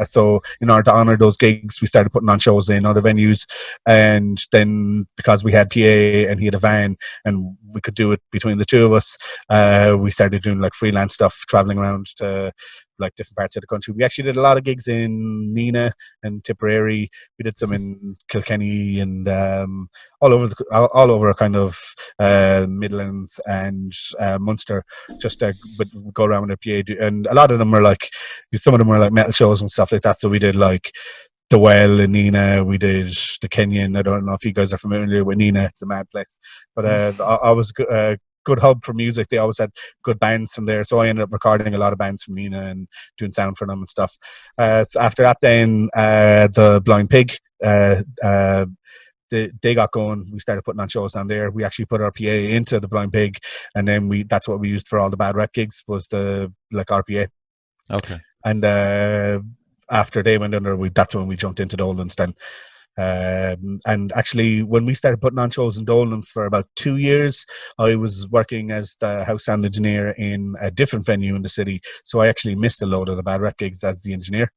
so in order to honour those gigs, we started putting on shows in other venues. And then because we had PA and he had a van and we could do it between the two of us, we started doing like freelance stuff, travelling around to like different parts of the country. We actually did a lot of gigs in Neenah and Tipperary. We did some in Kilkenny and all over kind of Midlands and Munster. Just go around with a PA, and a lot of them were like, some of them were like metal shows and stuff like that. So we did like the Well in Neenah. We did the Kenyan. I don't know if you guys are familiar with Neenah. It's a mad place, but I was good hub for music. They always had good bands from there, so I ended up recording a lot of bands from Neenah and doing sound for them and stuff. So after that, then the Blind Pig, they got going. We started putting on shows down there. We actually put our PA into the Blind Pig, and then that's what we used for all the Bad Rep gigs, was the RPA. Okay. And after they went under, that's when we jumped into Dolans then. And actually, when we started putting on shows in Dolans for about 2 years, I was working as the house sound engineer in a different venue in the city. So I actually missed a load of the Bad Rep gigs as the engineer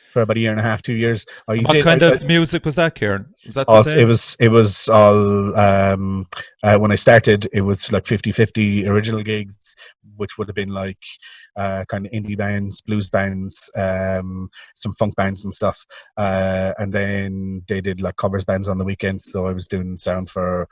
for about a year and a half, 2 years. What kind of music was that, Ciaran? Was that the same? It was all, when I started, it was like 50-50 original gigs, which would have been like kind of indie bands, blues bands, some funk bands and stuff. And then they did like covers bands on the weekends. So I was doing sound for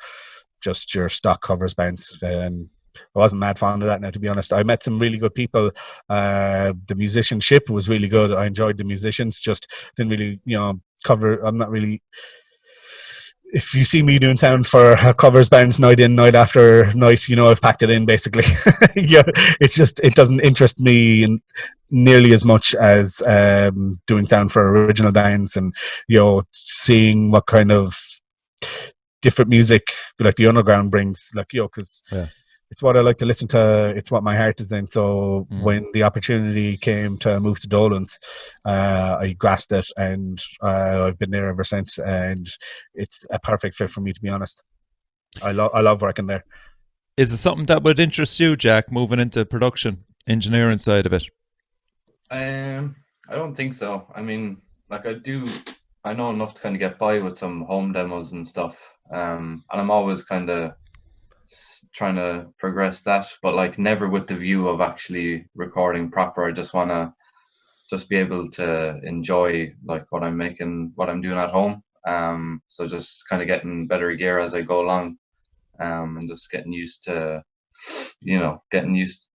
just your stock covers bands, and I wasn't mad fond of that now, to be honest. I met some really good people. The musicianship was really good. I enjoyed the musicians, just didn't really, cover. I'm not really. if you see me doing sound for covers bands night in, night after night, I've packed it in basically. Yeah, it's just, it doesn't interest me nearly as much as doing sound for original bands, and seeing what kind of different music like the underground brings, because it's what I like to listen to. It's what my heart is in. So when the opportunity came to move to Dolans, I grasped it, and I've been there ever since. And it's a perfect fit for me, to be honest. I love working there. Is it something that would interest you, Jack, moving into production, engineering side of it? I don't think so. I mean, like I know enough to kind of get by with some home demos and stuff. And I'm always kind of trying to progress that, but like never with the view of actually recording proper. I just want to just be able to enjoy like what I'm making, what I'm doing at home. So just kind of getting better gear as I go along, and just getting used to, getting used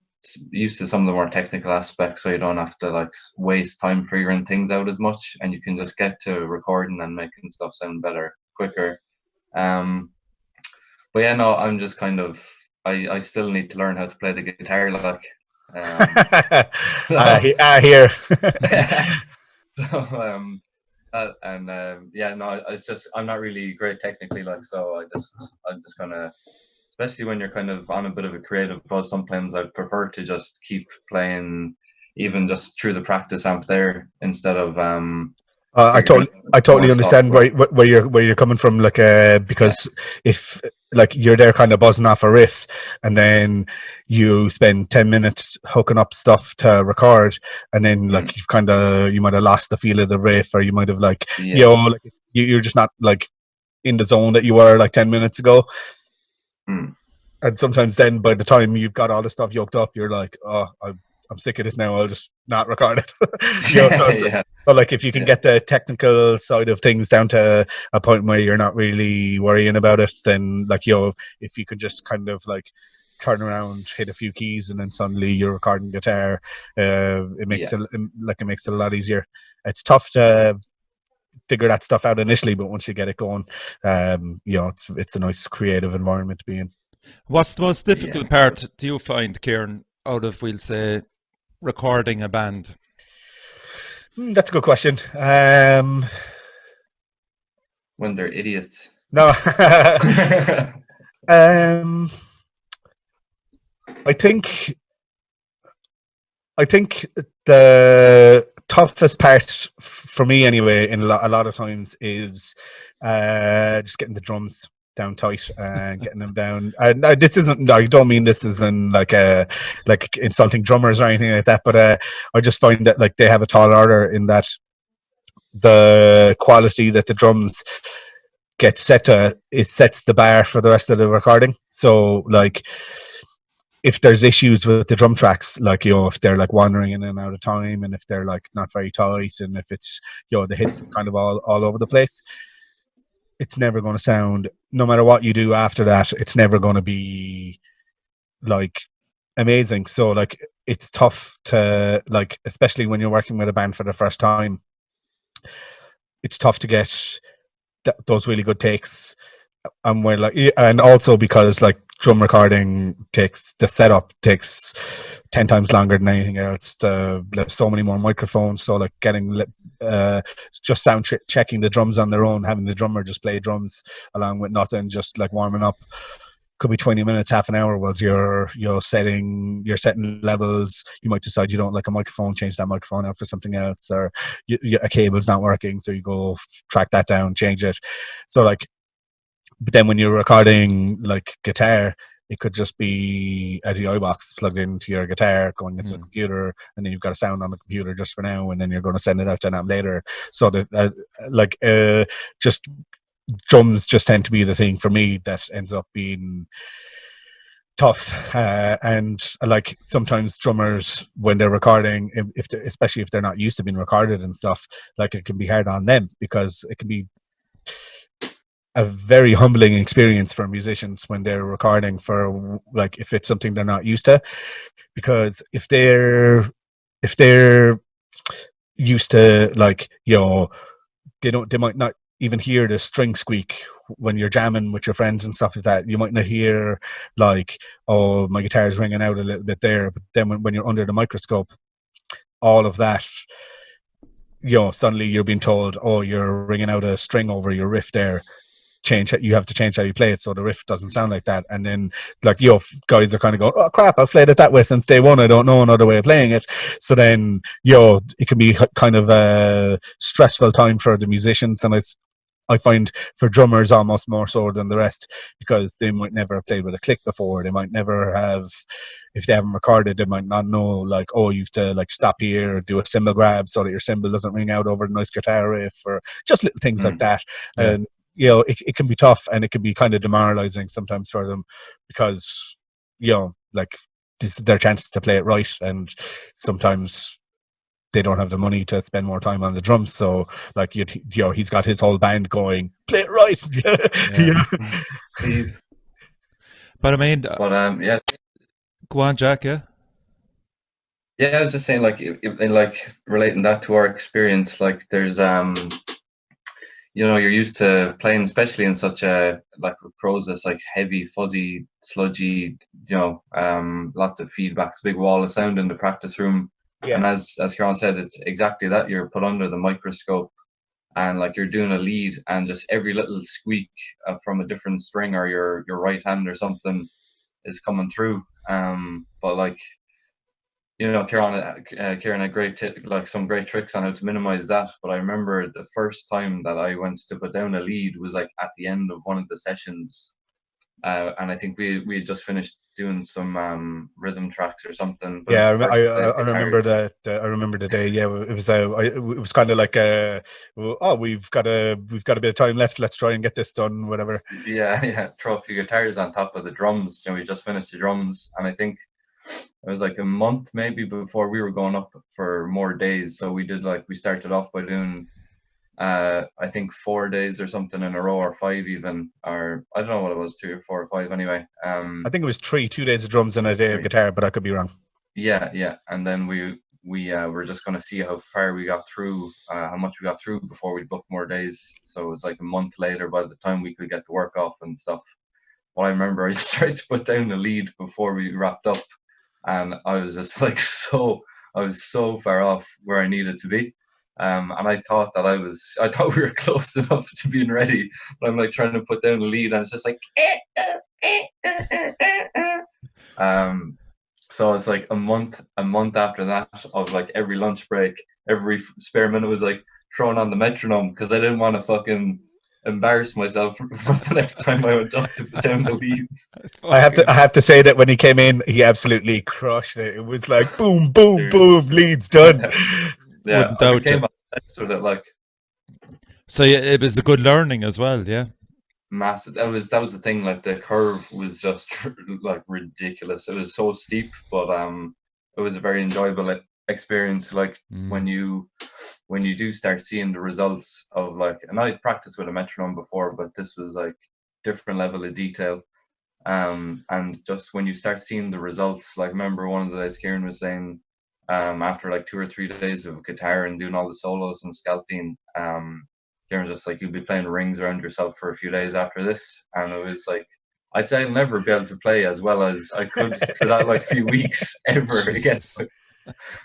to some of the more technical aspects, so you don't have to like waste time figuring things out as much, and you can just get to recording and making stuff sound better quicker. But yeah, no, I'm just kind of, I still need to learn how to play the guitar, like. I hear. It's just, I'm not really great technically, like, so I'm just gonna, especially when you're kind of on a bit of a creative buzz, sometimes I prefer to just keep playing, even just through the practice amp there, instead of I totally understand where you're coming from, like, because if like you're there kind of buzzing off a riff, and then you spend 10 minutes hooking up stuff to record, and then like you might have lost the feel of the riff, or you might have like you're just not like in the zone that you were like 10 minutes ago. And sometimes then by the time you've got all the stuff yoked up, you're like, oh, I'm sick of this now, I'll just not record it. So like if you can get the technical side of things down to a point where you're not really worrying about it, then like, if you could just kind of like turn around, hit a few keys, and then suddenly you're recording guitar, it makes it a lot easier. It's tough to figure that stuff out initially, but once you get it going, it's a nice creative environment to be in. What's the most difficult part, do you find, Ciaran, out of, we'll say, recording a band? That's a good question. When they're idiots. No. I think the toughest part for me, anyway, in a lot of times, is just getting the drums down tight and getting them down. And this isn't, I don't mean this isn't like insulting drummers or anything like that, but I just find that like they have a tall order in that the quality that the drums get set to, it sets the bar for the rest of the recording. So like if there's issues with the drum tracks, like, if they're like wandering in and out of time, and if they're like not very tight, and if it's, the hits kind of all over the place, it's never going to sound, no matter what you do after that, it's never going to be like amazing. So like it's tough to, like, especially when you're working with a band for the first time, it's tough to get those really good takes. And we're like, and also because like drum recording the setup takes 10 times longer than anything else. There's so many more microphones, so like getting just sound checking the drums on their own, having the drummer just play drums along with nothing, just like warming up, could be 20 minutes, half an hour, whilst you're setting levels. You might decide you don't like a microphone, change that microphone out for something else, or a cable's not working, so you go track that down, change it. So like, but then when you're recording like guitar, it could just be a DI box plugged into your guitar going into the computer, and then you've got a sound on the computer just for now, and then you're going to send it out to an amp later. So that just drums just tend to be the thing for me that ends up being tough. And like sometimes drummers, when they're recording, especially if they're not used to being recorded and stuff, like it can be hard on them, because it can be a very humbling experience for musicians when they're recording for, like, if it's something they're not used to, because if they're used to, like, they might not even hear the string squeak when you're jamming with your friends and stuff like that. You might not hear like, oh, my guitar's ringing out a little bit there, but then when you're under the microscope, all of that, suddenly you're being told, oh, you're ringing out a string over your riff there. You have to change how you play it so the riff doesn't sound like that. And then like guys are kind of going, oh crap, I've played it that way since day one, I don't know another way of playing it. So then it can be kind of a stressful time for the musicians, and I find for drummers almost more so than the rest, because they might never have played with a click before. They might never have, if they haven't recorded, they might not know like, oh, you have to like stop here, do a cymbal grab so that your cymbal doesn't ring out over the nice guitar riff, or just little things like that. Yeah. And it can be tough, and it can be kind of demoralizing sometimes for them, because like this is their chance to play it right, and sometimes they don't have the money to spend more time on the drums. So like he's got his whole band going, play it right. But I mean, yeah. Go on, Jack. Yeah, I was just saying, like, like relating that to our experience, like there's you're used to playing, especially in such a, like with Coroza, it's like heavy, fuzzy, sludgy, lots of feedbacks, big wall of sound in the practice room. Yeah. And as Ciaran said, it's exactly that. You're put under the microscope, and like you're doing a lead, and just every little squeak from a different string or your right hand or something is coming through. But like, Ciaran had some great tricks on how to minimize that. But I remember the first time that I went to put down a lead was like at the end of one of the sessions, and I think we had just finished doing some rhythm tracks or something. Yeah, I remember that. I remember the day. Yeah, it was kind of like we've got a bit of time left. Let's try and get this done. Whatever. Yeah. Throw a few guitars on top of the drums. We just finished the drums, and I think it was like a month maybe before we were going up for more days. So we started off by doing I think 4 days or something in a row, or 5 even, or I don't know what it was, 2 or 4 or 5 anyway. I think it was 2 days of drums and a day of guitar, but I could be wrong. Yeah. And then we were just going to see how far we got through, how much we got through before we booked more days. So it was like a month later by the time we could get the work off and stuff. But I remember I tried to put down the lead before we wrapped up, and I was just like I was so far off where I needed to be. And I thought we were close enough to being ready, but I'm like trying to put down the lead, and it's just like so it's like a month after that of like every lunch break, every spare minute was like thrown on the metronome, because I didn't want to fucking embarrass myself for the next time I went up to put down the leads. I have to say that when he came in, he absolutely crushed it. It was like boom, boom, boom, leads done. Yeah, I became obsessed with it. Like, so yeah, it was a good learning as well. Yeah, massive. That was the thing. Like the curve was just like ridiculous. It was so steep, but it was a very enjoyable experience. Like when you do start seeing the results of like, and I practiced with a metronome before, but this was like different level of detail. And just when you start seeing the results, like remember one of the days Ciaran was saying, after like 2 or 3 days of guitar and doing all the solos and scalping, Ciaran's just like, you'll be playing rings around yourself for a few days after this. And it was like, I'd say I'll never be able to play as well as I could for that like few weeks ever again.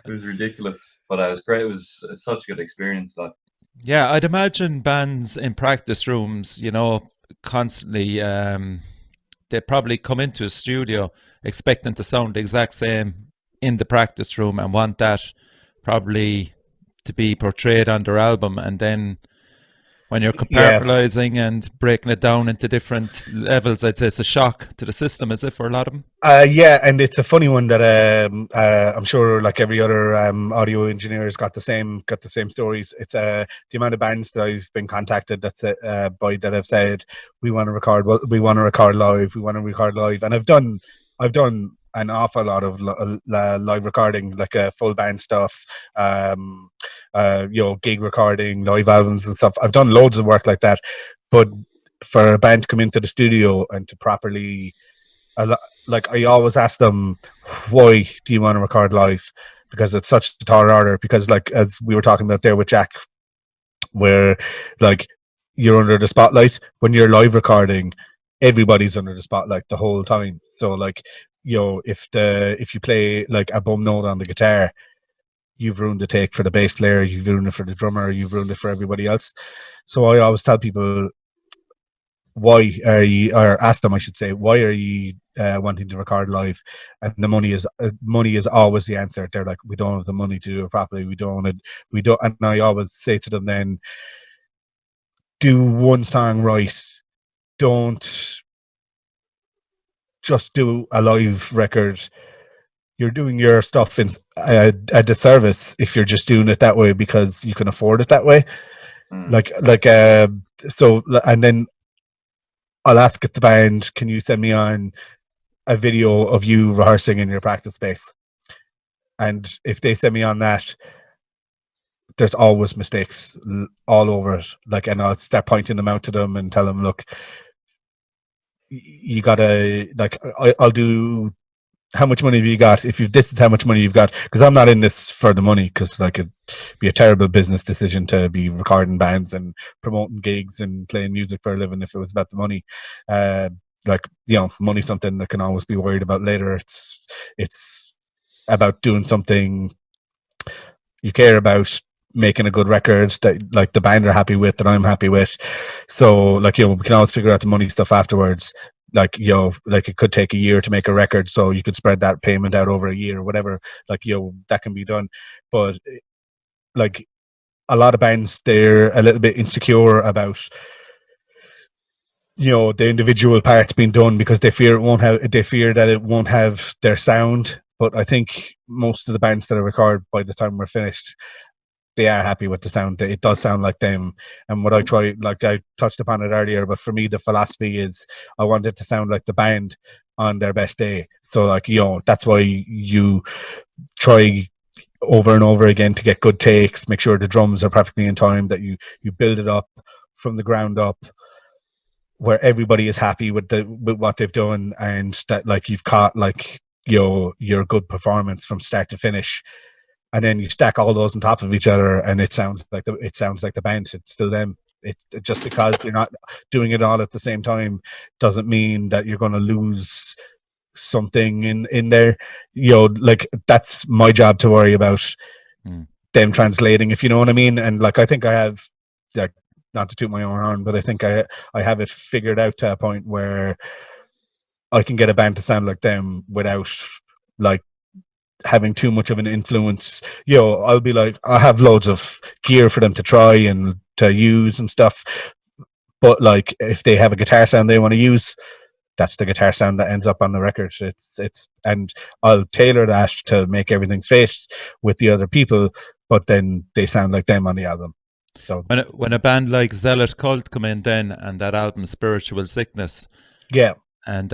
It was ridiculous, but it was great. It was such a good experience. Like, yeah, I'd imagine bands in practice rooms, constantly, they probably come into a studio expecting to sound the exact same in the practice room, and want that probably to be portrayed on their album. And then when you're compartmentalizing and breaking it down into different levels, I'd say it's a shock to the system, is it, for a lot of them? Yeah, and it's a funny one that I'm sure, like every other audio engineer has got the same stories. It's the amount of bands that I've been contacted by that have said, we want to record live, and I've done an awful lot of live recording, like full band stuff, gig recording, live albums and stuff. I've done loads of work like that, but for a band to come into the studio and to properly, like I always ask them, why do you want to record live? Because it's such a tall order. Because like as we were talking about there with Jack, where like you're under the spotlight. When you're live recording, everybody's under the spotlight the whole time. So like, you know, if you play like a bum note on the guitar, you've ruined the take for the bass player, you've ruined it for the drummer, you've ruined it for everybody else. So I always tell people, why are you, or ask them, I should say, why are you wanting to record live? And the money is always the answer. They're like, we don't have the money to do it properly. We don't. And I always say to them, then do one song right. Don't just do a live record. You're doing your stuff in a disservice if you're just doing it that way because you can afford it that way. So, and then I'll ask the band, can you send me on a video of you rehearsing in your practice space? And if they send me on that, there's always mistakes all over it. Like, and I'll start pointing them out to them and tell them, look, you gotta, like, I'll do, how much money have you got? This is how much money you've got, because I'm not in this for the money, because like it'd be a terrible business decision to be recording bands and promoting gigs and playing music for a living if it was about the money. Like, you know, money's something that can always be worried about later. It's about doing something you care about, making a good record that like the band are happy with, that I'm happy with. So like, you know, we can always figure out the money stuff afterwards. Like, you know, like it could take a year to make a record, so you could spread that payment out over a year or whatever. Like, you know, that can be done. But like a lot of bands, they're a little bit insecure about, you know, the individual parts being done because they fear that it won't have their sound. But I think most of the bands that are recorded, by the time we're finished, they are happy with the sound. It does sound like them. And what I try, like I touched upon it earlier, but for me, the philosophy is I want it to sound like the band on their best day. So like, you know, that's why you try over and over again to get good takes, make sure the drums are perfectly in time, that you build it up from the ground up where everybody is happy with what they've done, and that like you've caught like, you know, your good performance from start to finish. And then you stack all those on top of each other, and it sounds like the band. It's still them. It just because you're not doing it all at the same time doesn't mean that you're going to lose something in there. You know, like that's my job to worry about them translating, if you know what I mean. And like I think I have, like, not to toot my own horn, but I think I have it figured out to a point where I can get a band to sound like them without like having too much of an influence. You know, I'll be like, I have loads of gear for them to try and to use and stuff, but like if they have a guitar sound they want to use, that's the guitar sound that ends up on the record. It's and I'll tailor that to make everything fit with the other people, but then they sound like them on the album. So when a band like Zealot Cult come in then, and that album Spiritual Sickness, yeah, and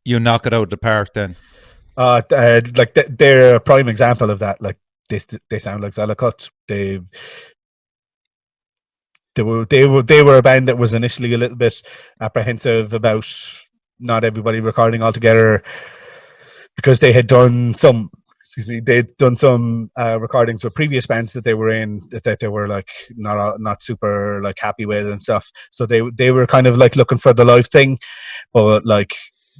you knock it out of the park then. Like they're a prime example of that. Like they sound like Zealot Cult. They were a band that was initially a little bit apprehensive about not everybody recording all together, because they had done some recordings with previous bands that they were in that they were like not super like happy with and stuff. So they were kind of like looking for the live thing, but like,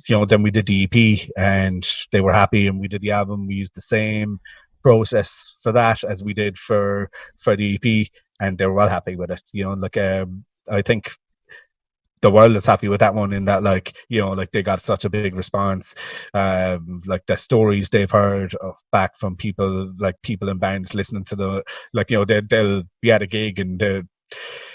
you know, then we did the EP and they were happy, and we did the album. We used the same process for that as we did for the EP, and they were well happy with it. You know, like I think the world is happy with that one, in that, like, you know, like they got such a big response. Like the stories they've heard back from people in bands listening to the, like, you know, they'll be at a gig and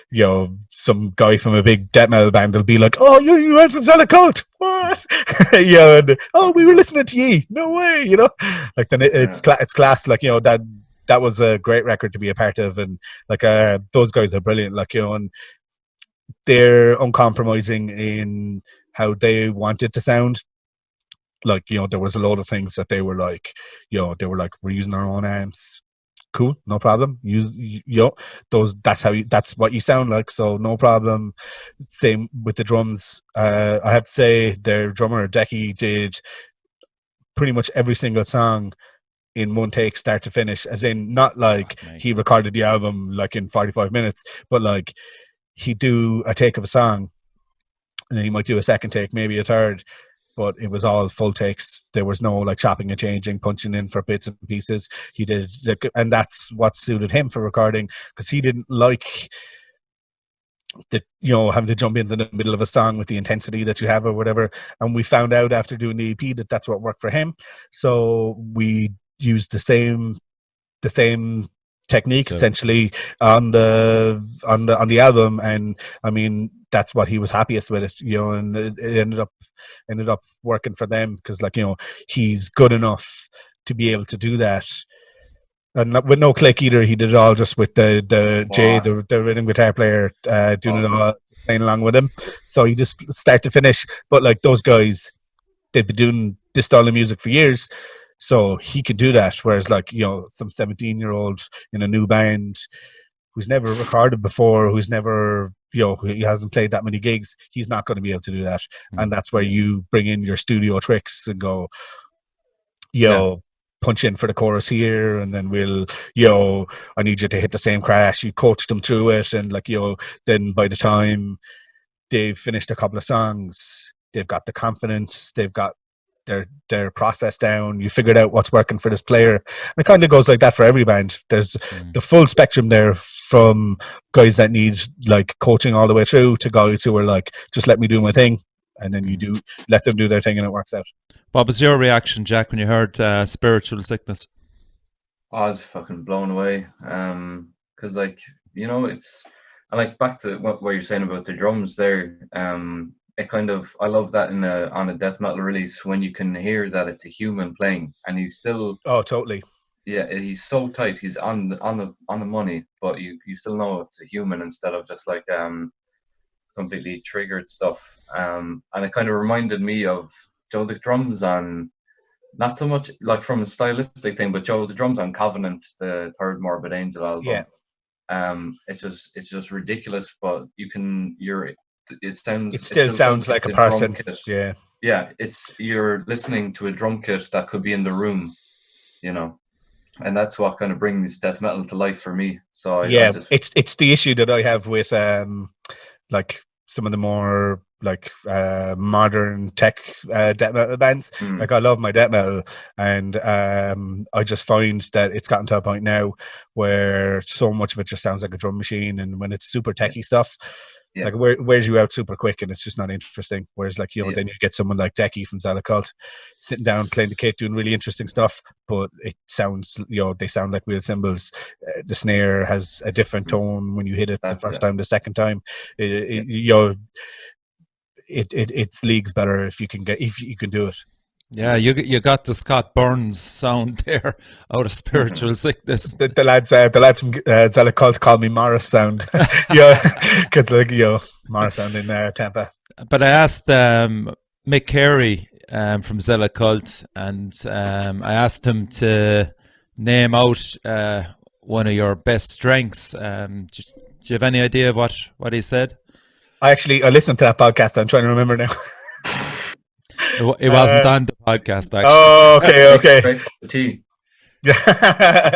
you know, some guy from a big death metal band will be like, "Oh, you went from Zealot Cult? What?" Yeah, and, "Oh, we were listening to ye. No way," you know. Like then it's class. Like, you know, that was a great record to be a part of, and like those guys are brilliant. Like, you know, and they're uncompromising in how they wanted to sound. Like, you know, there was a lot of things that they were like, you know, we're using our own amps. Cool, no problem. Use, you know, that's what you sound like, so no problem. Same with the drums. I have to say their drummer Decky did pretty much every single song in one take, start to finish, as in not like he recorded the album like in 45 minutes, but like he'd do a take of a song, and then he might do a second take, maybe a third, but it was all full takes. There was no like chopping and changing, punching in for bits and pieces. He did, and that's what suited him for recording, because he didn't like the, you know, having to jump into the middle of a song with the intensity that you have or whatever. And we found out after doing the EP that that's what worked for him. So we used the same technique essentially on the album, and I mean that's what he was happiest with it, you know, and it ended up working for them, because like, you know, he's good enough to be able to do that, and with no click either. He did it all just with the Jay, the rhythm guitar player, doing it all, playing along with him. So he just start to finish. But like those guys, they've been doing this style of music for years, so he could do that. Whereas like, you know, some 17-year-old in a new band who's never recorded before, who's never, you know, he hasn't played that many gigs, he's not going to be able to do that. And that's where you bring in your studio tricks and go, you know, punch in for the chorus here, and then we'll, you know, I need you to hit the same crash. You coach them through it, and like, you know, then by the time they've finished a couple of songs, they've got the confidence, they've got their process down, you figured out what's working for this player. And it kind of goes like that for every band. There's the full spectrum there, from guys that need like coaching all the way through to guys who are like, just let me do my thing, and then you let them do their thing and it works out. What was your reaction, Jack, when you heard Spiritual Sickness? I was fucking blown away, because like, you know, it's, and like back to what you're saying about the drums there, it kind of, I love that on a death metal release, when you can hear that it's a human playing, and he's still, oh totally, yeah, he's so tight, he's on the money, but you still know it's a human instead of just like completely triggered stuff. And it kind of reminded me of Joe the drums on, not so much like from a stylistic thing, but Joe the drums on Covenant, the third Morbid Angel album. Yeah. It's just ridiculous, but it still sounds like a person. Yeah, you're listening to a drum kit that could be in the room, you know, and that's what kind of brings death metal to life for me. So it's the issue that I have with like some of the more like modern tech death metal bands. Like, I love my death metal, and I just find that it's gotten to a point now where so much of it just sounds like a drum machine, and when it's super techie stuff, like wears you out super quick, and it's just not interesting. Whereas like, you know, then you get someone like Decky from Zalacult sitting down playing the kit, doing really interesting stuff, but it sounds, you know, they sound like real cymbals. The snare has a different tone when you hit it the first time, the second time. You know, it's leagues better if you can do it. Yeah, you got the Scott Burns sound there out of Spiritual Sickness. The lads from Zalacult call me Morris sound, yeah, because like, you know, Morris sound in Tampa. But I asked Mick Carey from Zalacult, and I asked him to name out one of your best strengths. Do you have any idea what he said? I listened to that podcast. I'm trying to remember now. It wasn't on the podcast, actually. Oh, okay.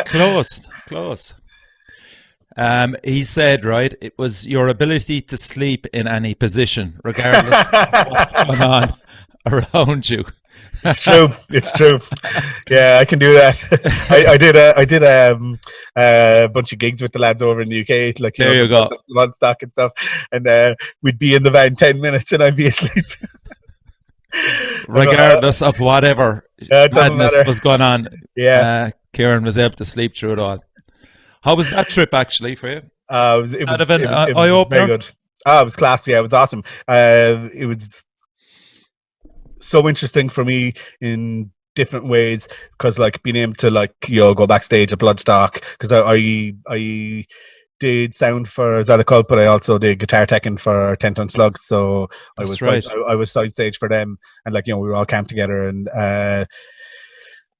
Close. He said, right, it was your ability to sleep in any position, regardless of what's going on around you. It's true. Yeah, I can do that. I did a bunch of gigs with the lads over in the UK, like, there you go, Woodstock and stuff, and we'd be in the van 10 minutes and I'd be asleep. Regardless of whatever madness was going on, Ciaran was able to sleep through it all. How was that trip actually for you? It was eye-opener? very good. It was class. Yeah, it was awesome. It was so interesting for me in different ways, because like being able to, like, you know, go backstage at Bloodstock, because I did sound for Zalacult, but I also did guitar teching for 10 Ton Slug, so I was side stage for them, and like, you know, we were all camped together, and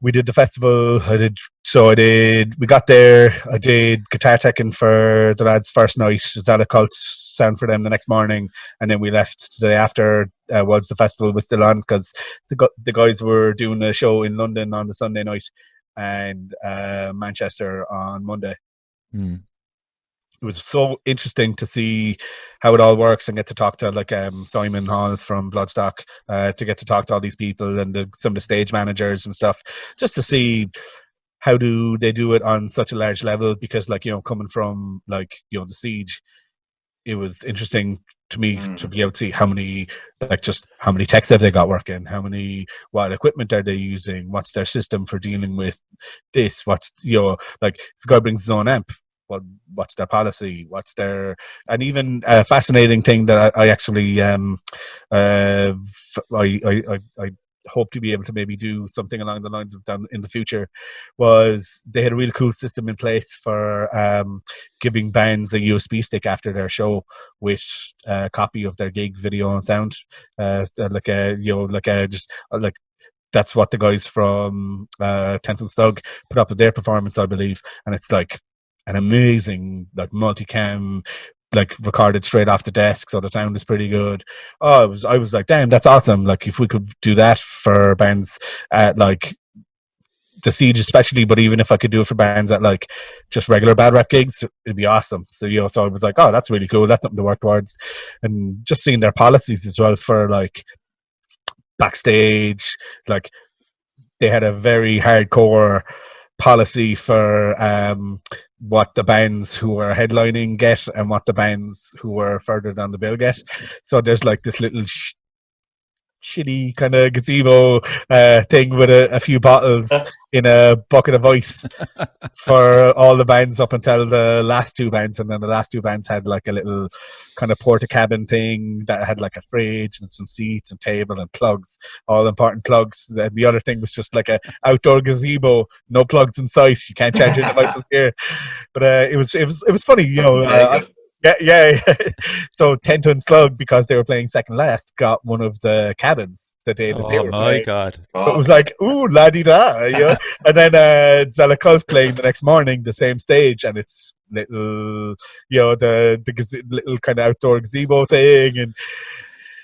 we did the festival. We got there, I did guitar teching for the lads first night, Zalacult sound for them the next morning, and then we left the day after whilst the festival was still on, because the guys were doing a show in London on the Sunday night and Manchester on Monday. was so interesting to see how it all works and get to talk to like Simon Hall from Bloodstock, to get to talk to all these people and some of the stage managers and stuff, just to see how do they do it on such a large level, because like, you know, coming from like, you know, the Siege, it was interesting to me to be able to see how many techs have they got working, what equipment are they using, what's their system for dealing with this, what's, you know, like if a guy brings his own amp, what's their policy, and even a fascinating thing that I actually I hope to be able to maybe do something along the lines of done in the future, was they had a really cool system in place for giving bands a USB stick after their show with a copy of their gig video and sound, that's what the guys from Tent and Stug put up with their performance, I believe, and it's like an amazing like multicam, like recorded straight off the desk, so the sound is pretty good. I was like, damn, that's awesome. Like if we could do that for bands at like the Siege especially, but even if I could do it for bands at like just regular bad rap gigs, it'd be awesome. So, you know, so I was like, oh, that's really cool, that's something to work towards. And just seeing their policies as well for like backstage, like they had a very hardcore policy for what the bands who were headlining get and what the bands who were further down the bill get. So there's like this little shitty kind of gazebo thing with a few bottles in a bucket of ice for all the bands up until the last two bands, and then the last two bands had like a little kind of porta cabin thing that had like a fridge and some seats and table and plugs, all important plugs. And the other thing was just like a outdoor gazebo, no plugs in sight, you can't charge your devices here. But it was funny, you know. Yeah. So Tent and Slug, because they were playing second last, got one of the cabins that they were playing. Oh my god! It was like, ooh, la di da, you know. And then Zella Cult playing the next morning, the same stage, and it's little, you know, the little kind of outdoor gazebo thing, and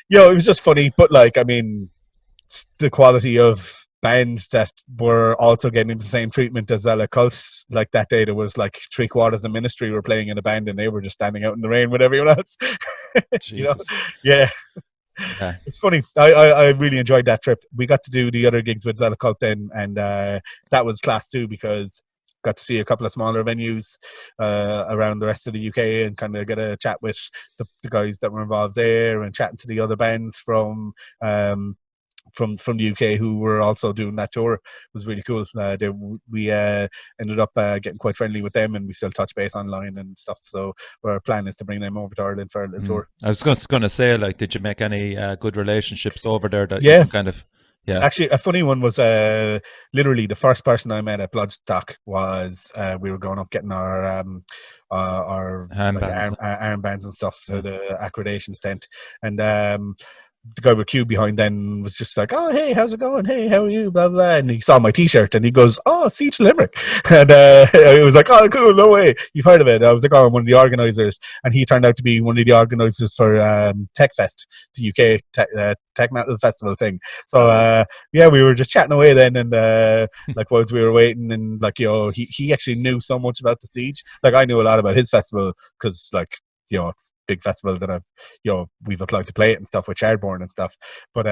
you know, it was just funny. But like, I mean, the quality of bands that were also getting the same treatment as Zella Cult. Like that day, there was like 3/4 of Ministry were playing in a band, and they were just standing out in the rain with everyone else. You know? Yeah. It's funny. I really enjoyed that trip. We got to do the other gigs with Zella Cult then, and that was class too, because got to see a couple of smaller venues around the rest of the UK and kind of get a chat with the guys that were involved there, and chatting to the other bands from the UK who were also doing that tour. It was really cool. We ended up getting quite friendly with them, and we still touch base online and stuff. So our plan is to bring them over to Ireland for a little tour. I was going to say, like, did you make any good relationships over there that you can kind of... Yeah. Actually, a funny one was literally the first person I met at Bloodstock was we were going up getting our armbands and stuff to the accreditations tent, and the guy with Q behind then was just like, oh, hey, how's it going? Hey, how are you? Blah, blah. And he saw my t-shirt and he goes, oh, Siege of Limerick. And it was like, oh, cool, no way. You've heard of it. I was like, oh, I'm one of the organisers. And he turned out to be one of the organisers for Tech Fest, the UK Tech Metal Festival thing. So, yeah, we were just chatting away then. And like, whilst we were waiting, and like, you know, he actually knew so much about the Siege. Like, I knew a lot about his festival because, like, you know, it's a big festival that we've applied to play it and stuff with Chardborn and stuff. But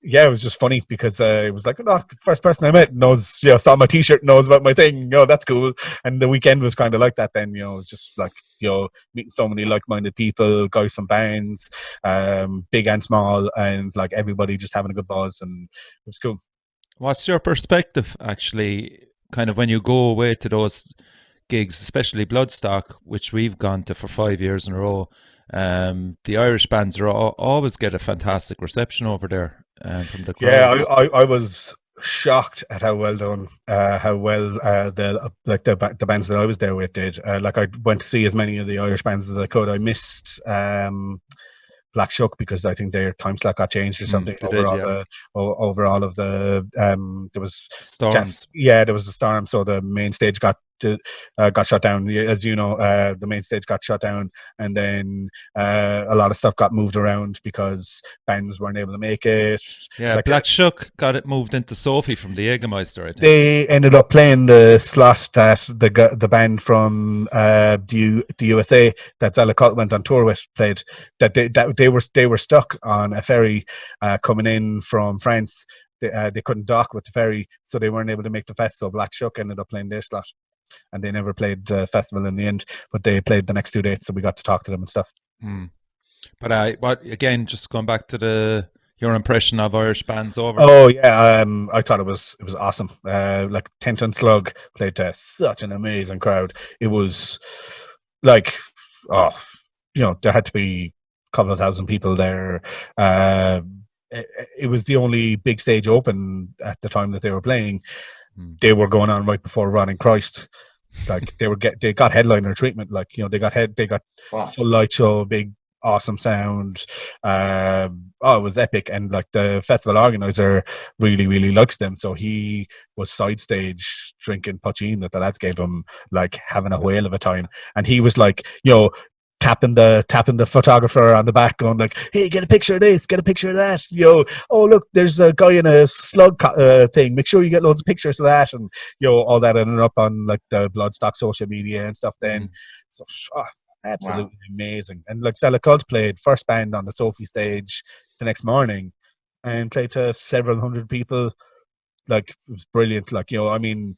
yeah, it was just funny because it was like, oh, first person I met knows, you know, saw my t-shirt, knows about my thing. You know, that's cool. And the weekend was kind of like that then, you know, it was just like, you know, meeting so many like-minded people, guys from bands, big and small, and like everybody just having a good buzz, and it was cool. What's your perspective, actually, kind of when you go away to those gigs, especially Bloodstock, which we've gone to for 5 years in a row? The Irish bands are always get a fantastic reception over there from the crowd. Yeah, I was shocked at how well done, the bands that I was there with did. Like, I went to see as many of the Irish bands as I could. I missed Black Shuck because I think their time slot got changed or something over all of the there was storms. there was a storm, so the main stage got got shut down. As you know, the main stage got shut down, and then a lot of stuff got moved around because bands weren't able to make it. Yeah, Like, Black Shuck got it moved into Sophie from the Jägermeister, I think. they ended up playing the slot that the band from the USA that Zala Cult went on tour with played. That they were stuck on a ferry coming in from France. They couldn't dock with the ferry, so they weren't able to make the festival. Black Shuck ended up playing their slot, and they never played the festival in the end. But they played the next 2 dates, so we got to talk to them and stuff. But what again? Just going back to your impression of Irish bands over. Oh yeah, I thought it was awesome. Like Tent and Slug played to such an amazing crowd. It was like, there had to be a couple of thousand people there. It was the only big stage open at the time that they were playing. They were going on right before Ron and Christ. Like they got headliner treatment. Like, they got full light show, big awesome sound. It was epic, and like the festival organizer really, really likes them. So he was side stage drinking poutine that the lads gave him, like having a whale of a time. And he was like, tapping the photographer on the back, going like, "Hey, get a picture of this, get a picture of that. Oh look, there's a guy in a slug thing. Make sure you get loads of pictures of that." And all that ended up on like the Bloodstock social media and stuff. Then, so absolutely amazing. And like Zala Cult played first band on the Sophie stage the next morning, and played to several hundred people. Like, it was brilliant. Like, the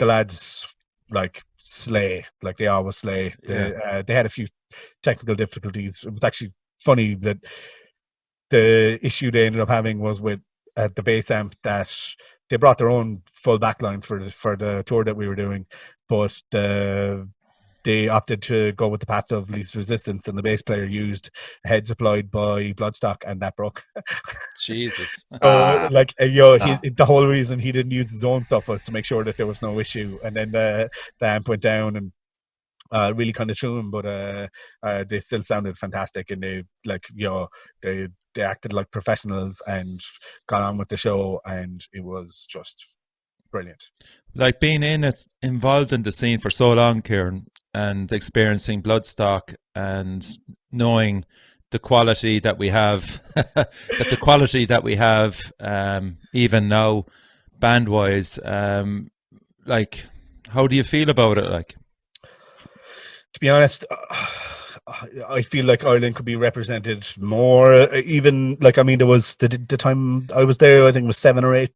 lads like slay, like they always slay. They had a few technical difficulties. It was actually funny that the issue they ended up having was with the bass amp, that they brought their own full backline for the tour that we were doing, but they opted to go with the path of least resistance, and the bass player used a head supplied by Bloodstock, and that broke. Jesus. So, the whole reason he didn't use his own stuff was to make sure that there was no issue. And then the amp went down and really kind of threw him, but they still sounded fantastic, and they acted like professionals and got on with the show, and it was just brilliant. Like, being involved in the scene for so long, Ciaran, and experiencing Bloodstock and knowing the quality that we have, even now, band wise, like, how do you feel about it? Like, to be honest, I feel like Ireland could be represented more. Even like, there was the time I was there, I think it was 7 or 8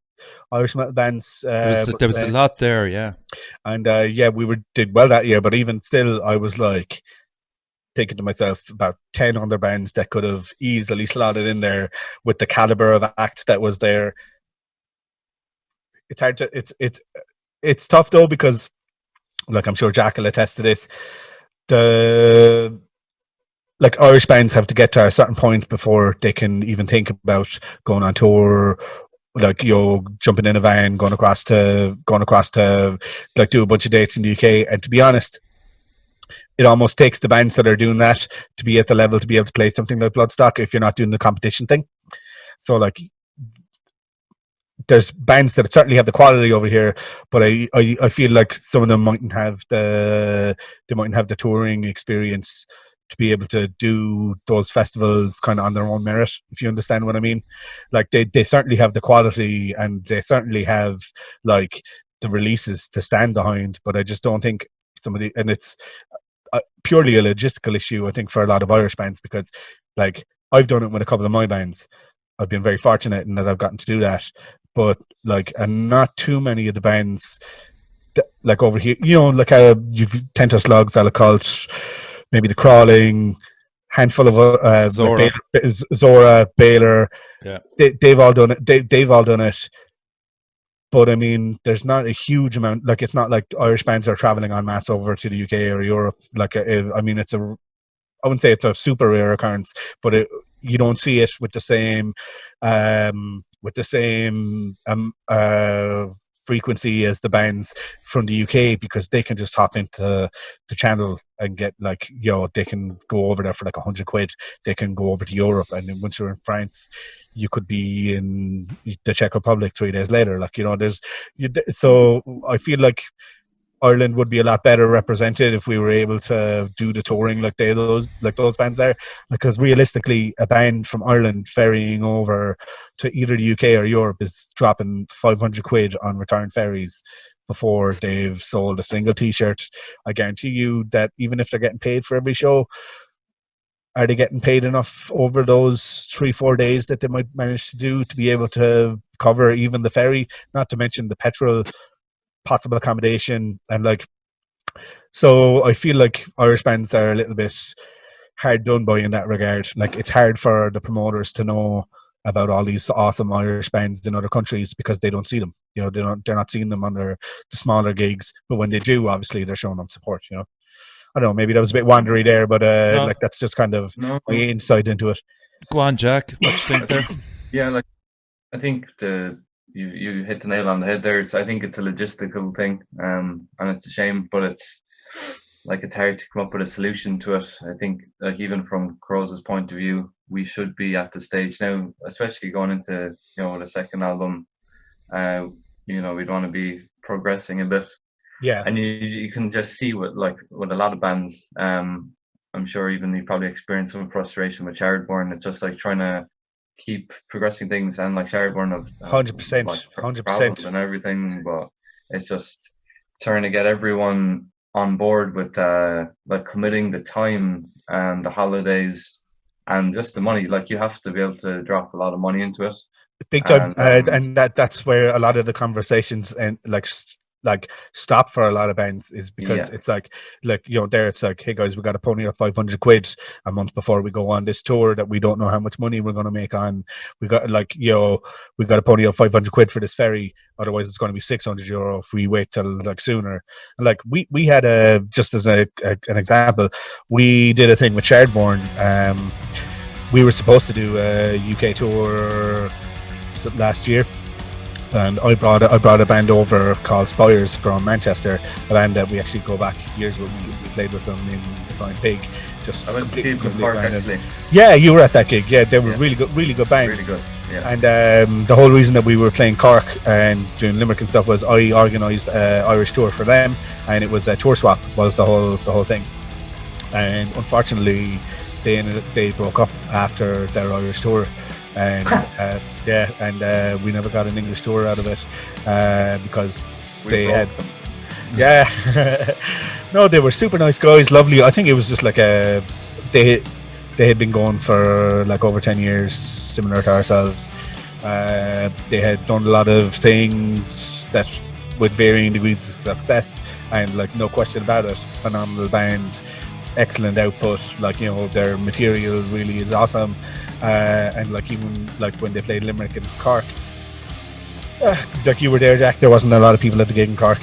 Irish metal bands. There was a lot there, yeah. And we did well that year, but even still, I was like thinking to myself about 10 other bands that could have easily slotted in there with the caliber of act that was there. It's hard to it's tough though, because like, I'm sure Jack will attest to this. Irish bands have to get to a certain point before they can even think about going on tour, like, jumping in a van, going across to like do a bunch of dates in the UK. And to be honest, it almost takes the bands that are doing that to be at the level to be able to play something like Bloodstock if you're not doing the competition thing. So like, there's bands that certainly have the quality over here, but I feel like some of them mightn't have the touring experience to be able to do those festivals kind of on their own merit, if you understand what I mean. Like, they certainly have the quality, and they certainly have like the releases to stand behind, but I just don't think and it's purely a logistical issue, I think, for a lot of Irish bands, because like, I've done it with a couple of my bands. I've been very fortunate in that I've gotten to do that, but like, and not too many of the bands like over here, like you've Tent of Slugs, Zala Cult, maybe The Crawling, handful of Zora, Baylor. Yeah, they've all done it. They've all done it. But there's not a huge amount. Like, it's not like Irish bands are traveling en masse over to the UK or Europe. Like, I wouldn't say it's a super rare occurrence, but you don't see it with the same frequency as the bands from the UK, because they can just hop into the channel and get like, they can go over there for like £100. They can go over to Europe, and then once you're in France, you could be in the Czech Republic 3 days later. Like, so I feel like Ireland would be a lot better represented if we were able to do the touring like those bands are. Because realistically, a band from Ireland ferrying over to either the UK or Europe is dropping 500 quid on return ferries before they've sold a single T-shirt. I guarantee you that even if they're getting paid for every show, are they getting paid enough over those 3-4 days that they might manage to do to be able to cover even the ferry, not to mention the petrol, possible accommodation, and like, so I feel like Irish bands are a little bit hard done by in that regard. Like, it's hard for the promoters to know about all these awesome Irish bands in other countries because they don't see them. You know, they're not seeing them on the smaller gigs, but when they do, obviously they're showing them support. You know, I don't know, maybe that was a bit wandery there, but No. like, that's just kind of my insight into it. Go on, Jack. What do you think there? Yeah, like, I think you hit the nail on the head there. I think it's a logistical thing, and it's a shame, but it's hard to come up with a solution to it. I think, like, even from Coroza's point of view, we should be at the stage now, especially going into, you know, the second album. You know, we'd want to be progressing a bit. Yeah, and you can just see with a lot of bands. I'm sure even you probably experienced some frustration with Chaliceburner. It's just like trying to keep progressing things, and like Chaliceburner have 100% and everything, but it's just trying to get everyone on board with like committing the time and the holidays and just the money. Like, you have to be able to drop a lot of money into it, big time, and that's where a lot of the conversations and like stop for a lot of bands, is because it's like, you know, there it's like, hey guys, we got to pony up 500 quid a month before we go on this tour that we don't know how much money we're going to make on. We got, like, you know, we got to pony up 500 quid for this ferry, otherwise it's going to be 600 euro if we wait till like sooner. And like, we had just as an example, we did a thing with Chaliceburner. We were supposed to do a UK tour last year, and I brought a band over called Spires from Manchester, a band that we actually go back years with. We played with them in the Flying Pig. Just I went to see them in the park, actually. Yeah, you were at that gig. Yeah, they were really good band. Really good. Yeah. And the whole reason that we were playing Cork and doing Limerick and stuff was I organised an Irish tour for them, and it was a tour swap was the whole thing. And unfortunately, they broke up after their Irish tour. And we never got an English tour out of it because they had them. Yeah. No, they were super nice guys, lovely. I think it was just like they had been going for like over 10 years, similar to ourselves. They had done a lot of things that with varying degrees of success, and like, no question about it, phenomenal band, excellent output. Like, you know, their material really is awesome. And like, even like when they played Limerick and Cork, like you were there, Jack, there wasn't a lot of people at the gig in Cork.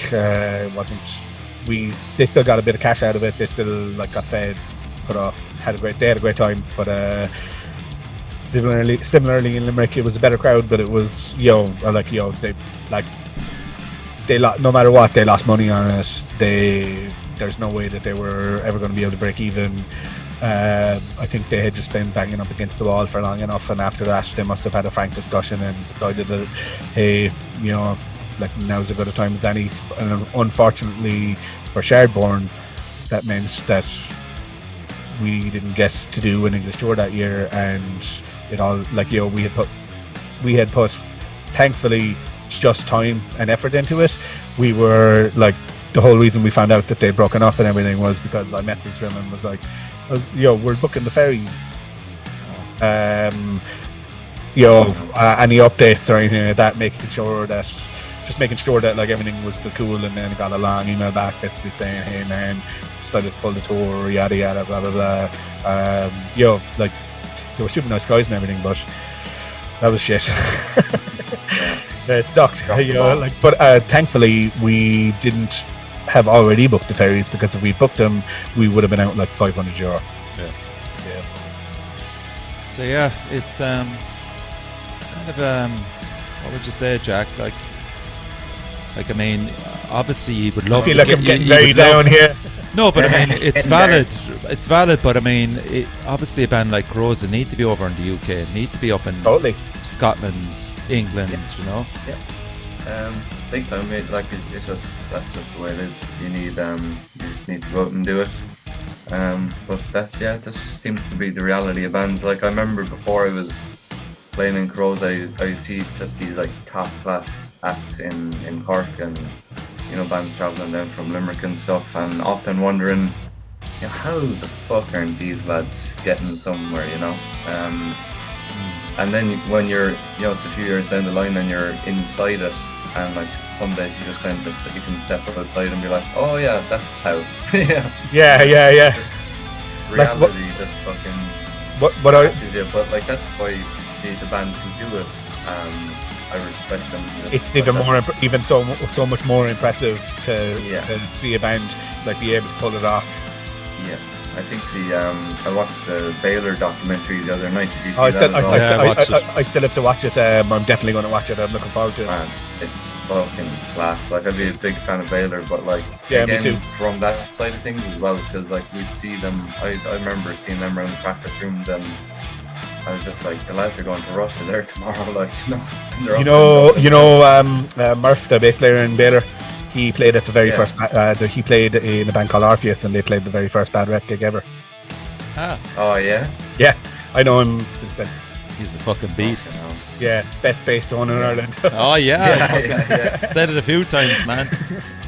They still got a bit of cash out of it. They still like got fed, put off, they had a great time. But similarly in Limerick, it was a better crowd, but it was, no matter what, they lost money on it. There's no way that they were ever going to be able to break even. I think they had just been banging up against the wall for long enough, and after that they must have had a frank discussion and decided that, hey, you know, like, now's as good a time as any. And unfortunately for Chaliceburner, that meant that we didn't get to do an English tour that year, and it all, like, you know, we had put thankfully just time and effort into it. We were like, the whole reason we found out that they'd broken up and everything was because I messaged them and was like, we're booking the ferries. Any updates or anything like that, making sure that like everything was still cool. And then I got a long email back basically saying, hey man, decided to pull the tour, yada yada, blah blah blah. Like, they were super nice guys and everything, but that was shit. It sucked, but thankfully we didn't have already booked the ferries, because if we booked them, we would have been out like 500 euro. Yeah. So yeah, it's kind of what would you say, Jack? Like I mean, obviously you would love. I feel like I'm getting very down here. No, but I mean, it's valid. It's valid, but I mean, obviously a band like Coroza need to be over in the UK, need to be up in Scotland, England, you know. Yeah. Big time, mate. Like it's just that's just the way it is. You just need to go out and do it. But it just seems to be the reality of bands. Like I remember before I was playing in Coroza, I see just these like top class acts in Cork, and bands travelling down from Limerick and stuff, and often wondering, how the fuck aren't these lads getting somewhere, and then when you're, it's a few years down the line and you're inside it, and like some days you just kind of you can step outside and be like, oh yeah, that's how. yeah. Just reality just fucking catches you, but like that's why the bands who do it, I respect them. It's even more, even so much more impressive to see a band like be able to pull it off. Yeah, I think I watched the Baylor documentary the other night. Did you see I still have to watch it. I'm definitely going to watch it. I'm looking forward to it. Man, it's fucking class. Like I'd be a big fan of Baylor, but like me too. From that side of things as well, because like we'd see them. I remember seeing them around the practice rooms, and I was just like, the lads are going to Russia there tomorrow, like Murph, the bass player in Baylor, he played at the very first. He played in a band called Orpheus, and they played the very first Bad Rep gig ever. Oh yeah. Yeah, I know him since then. He's the fucking beast. Yeah, best bass tone in Ireland. Oh yeah. Played it a few times, man.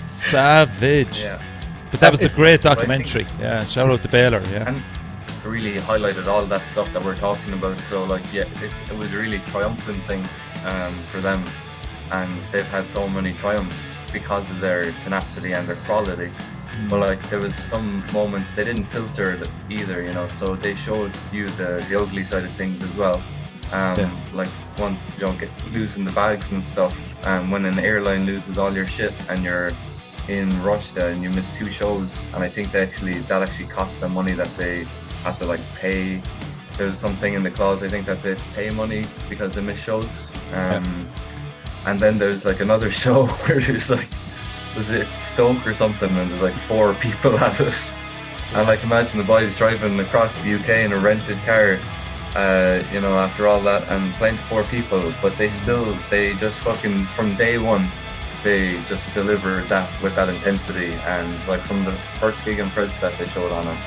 Savage. Yeah. But that was a great documentary. Yeah, shout out to Baylor. Yeah. And really highlighted all that stuff that we're talking about. So like, it was a really triumphant thing for them, and they've had so many triumphs because of their tenacity and their quality. But like, there was some moments they didn't filter it either, so they showed you the ugly side of things as well. Like one, losing the bags and stuff. When an airline loses all your shit and you're in Russia and you miss 2 shows, and I think that actually cost them money that they had to like pay. There was something in the clause, I think, that they pay money because they miss shows. And then there's like another show where there's like, was it Stoke or something, and there's like 4 people at it. And like, imagine the boys driving across the UK in a rented car, after all that, and playing to 4 people, but they just fucking, from day one, they just delivered that with that intensity. And like, from the first gig in Fred's that they showed on it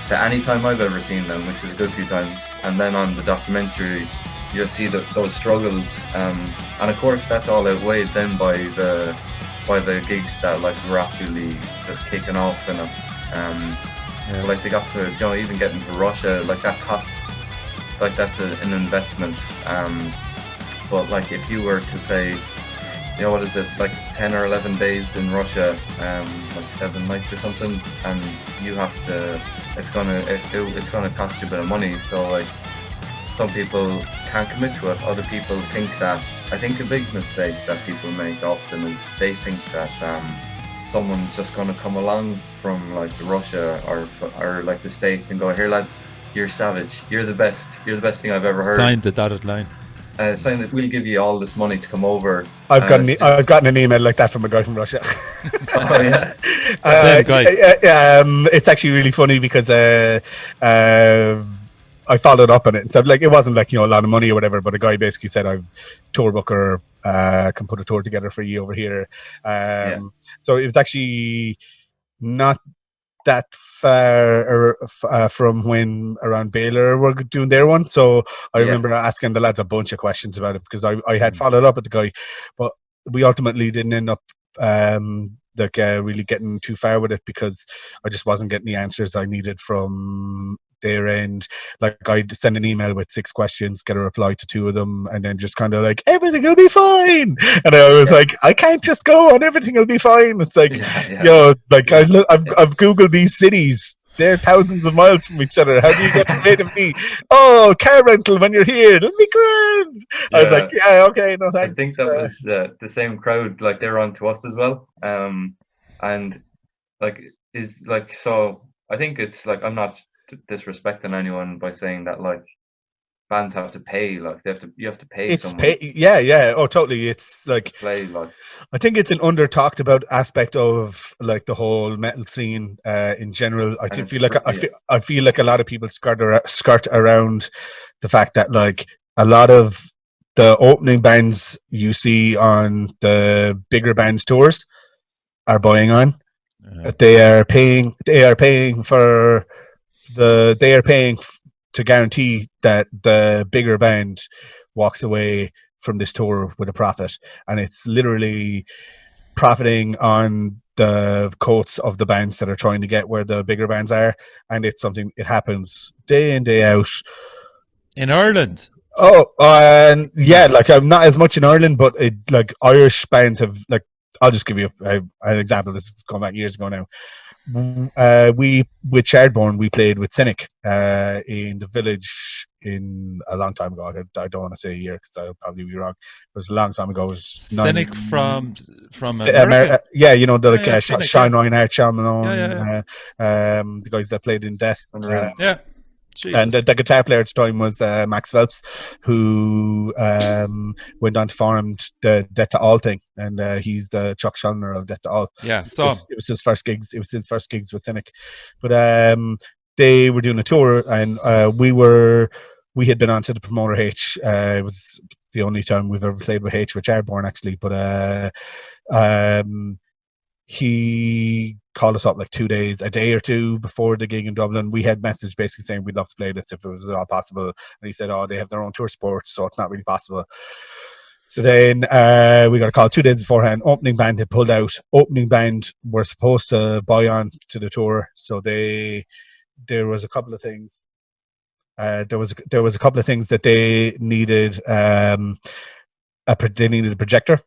to any time I've ever seen them, which is a good few times, and then on the documentary you'll see those struggles, and of course that's all outweighed then by the gigs that like were absolutely just kicking off in it. Like they got to, even getting to Russia, like that costs, like that's an investment. But like, if you were to say, what is it, like 10 or 11 days in Russia, like 7 nights or something, and you have to, it's gonna cost you a bit of money. So like, some people can't commit to it. Other people think that, I think a big mistake that people make often is they think that someone's just going to come along from like Russia or like the States and go, here lads, you're savage, you're the best thing I've ever heard. Signed the dotted line. Saying that we'll give you all this money to come over. I've gotten an email like that from a guy from Russia. Oh yeah. Same guy. It's actually really funny because I followed up on it and said, like, it wasn't like, a lot of money or whatever, but a guy basically said, I'm tour booker, can put a tour together for you over here. So it was actually not that far from when around Baylor were doing their one. So I remember asking the lads a bunch of questions about it, because I had followed up with the guy, but we ultimately didn't end up really getting too far with it, because I just wasn't getting the answers I needed from their end. Like, I'd send an email with 6 questions, get a reply to 2 of them, and then just kind of like, everything will be fine. And I was like, I can't just go on everything will be fine. It's like, like, I've Googled these cities. They're thousands of miles from each other. How do you get from A to B? Oh, car rental when you're here. It'll be grand. I was like, okay, no thanks. I think that was the same crowd. Like, they're on to us as well. And like, is like, so I think it's like, I'm not disrespecting anyone by saying that like bands have to pay, like you have to pay someone. Oh totally. It's like, play, like, I think it's an under talked about aspect of like the whole metal scene in general. I feel like a lot of people skirt around the fact that like a lot of the opening bands you see on the bigger bands tours are buying on. They are paying to guarantee that the bigger band walks away from this tour with a profit, and it's literally profiting on the coats of the bands that are trying to get where the bigger bands are. And it's something, it happens day in, day out in Ireland. Yeah, like I'm not as much in Ireland, but like Irish bands have, like, I'll just give you an example. This is going back years ago now. We with Chaliceburner, we played with Cynic in the Village in a long time ago. I don't want to say a year because I'll probably be wrong. It was a long time ago. It was Cynic from America. Yeah, you know, the Cynic, Sean Reinhardt, Sean Malone, the guys that played in Death. Yeah. Jesus. And the guitar player at the time was Max Phelps, who went on to form the Death to All thing, and he's the Chuck Schuldiner of Death to All. Yeah, so it was his first gigs. It was his first gigs with Cynic, but they were doing a tour, and we had been on to the promoter H. It was the only time we've ever played with H with Chaliceburner, actually, but he called us up like a day or two before the gig in Dublin. We had messaged basically saying we'd love to play this if it was at all possible. And he said, they have their own tour support, so it's not really possible. So then we got a call 2 days beforehand. Opening band had pulled out. Opening band were supposed to buy on to the tour. So there was a couple of things. There was a couple of things that they needed. They needed a projector.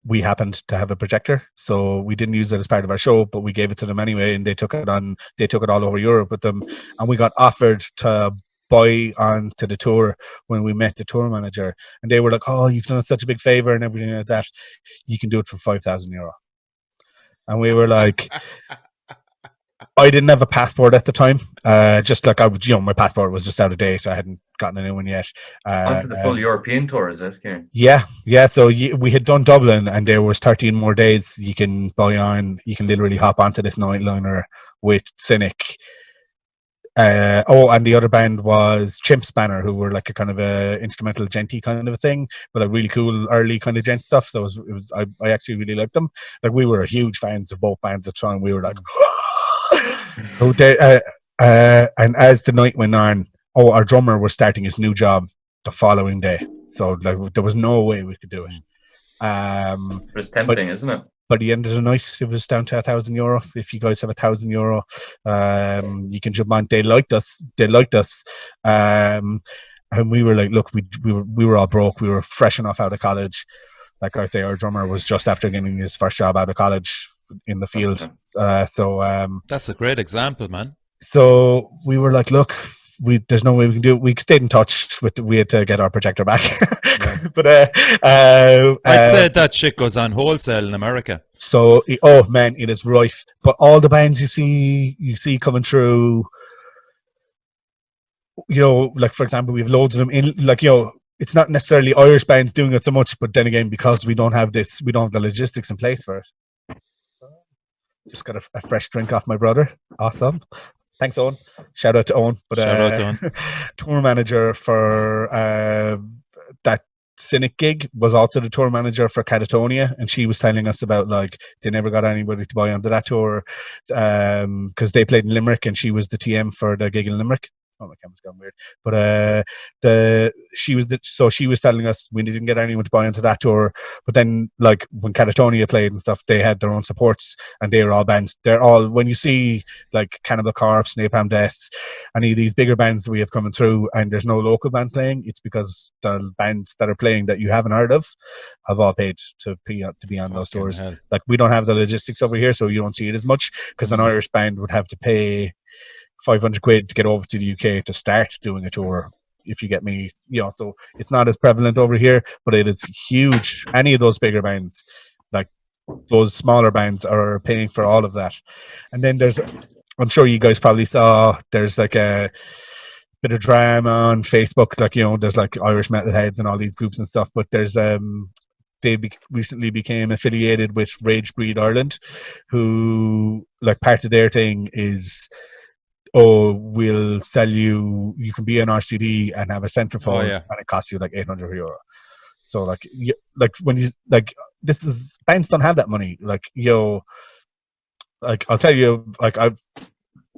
We happened to have a projector, so we didn't use it as part of our show, but we gave it to them anyway, and they took it all over Europe with them, and we got offered to buy on to the tour when we met the tour manager, and they were like, "Oh, you've done us such a big favor and everything like that. You can do it for €5,000." And we were like, I didn't have a passport at the time. Just like I was, my passport was just out of date. I hadn't gotten a new one yet. Onto the full European tour, is it? Yeah. So we had done Dublin, and there was 13 more days you can buy on. You can literally hop onto this nightliner with Cynic. And the other band was Chimps Banner, who were like a kind of a instrumental genty kind of a thing, but a really cool early kind of gent stuff. So I actually really liked them. Like, we were huge fans of both bands at the time. We were like, and as the night went on, our drummer was starting his new job the following day, so like there was no way we could do it. But it's tempting, isn't it? By the end of the night, it was down to €1,000. If you guys have €1,000, you can jump on. They liked us, and we were like, look, we were all broke. We were fresh enough out of college. Like I say, our drummer was just after getting his first job out of college in the field. That's a great example, man. So we were like, look, there's no way we can do it. We stayed in touch we had to get our projector back. But I'd say that shit goes on wholesale in America. So it is rife. But all the bands you see coming through, like, for example, we have loads of them in, like, it's not necessarily Irish bands doing it so much, but then again, because we don't have the logistics in place for it. Just got a fresh drink off my brother. Awesome. Thanks, Owen. Shout out to Owen. But shout out to Owen. Tour manager for that Cynic gig was also the tour manager for Catatonia, and she was telling us about, like, they never got anybody to buy onto that tour because they played in Limerick, and she was the TM for the gig in Limerick. Oh, my camera's gone weird. But she was telling us we didn't get anyone to buy into that tour. But then, like, when Catatonia played and stuff, they had their own supports, and they were all bands. They're all, when you see like Cannibal Corpse, Napalm Death, any of these bigger bands that we have coming through, and there's no local band playing, it's because the bands that are playing that you haven't heard of have all paid to be on those tours. Hell. Like, we don't have the logistics over here, so you don't see it as much, because an Irish band would have to pay £500 to get over to the UK to start doing a tour, if you get me. So it's not as prevalent over here, but it is huge. Any of those bigger bands, like those smaller bands, are paying for all of that. And then I'm sure you guys probably saw, there's like a bit of drama on Facebook, like, there's like Irish Metalheads and all these groups and stuff, but there's they recently became affiliated with Rage Breed Ireland, who, like, part of their thing is oh, we'll sell you can be an RCD and have a centerfold, and it costs you like €800. So like when you like, this is, bands don't have that money. Like, like I'll tell you, like I've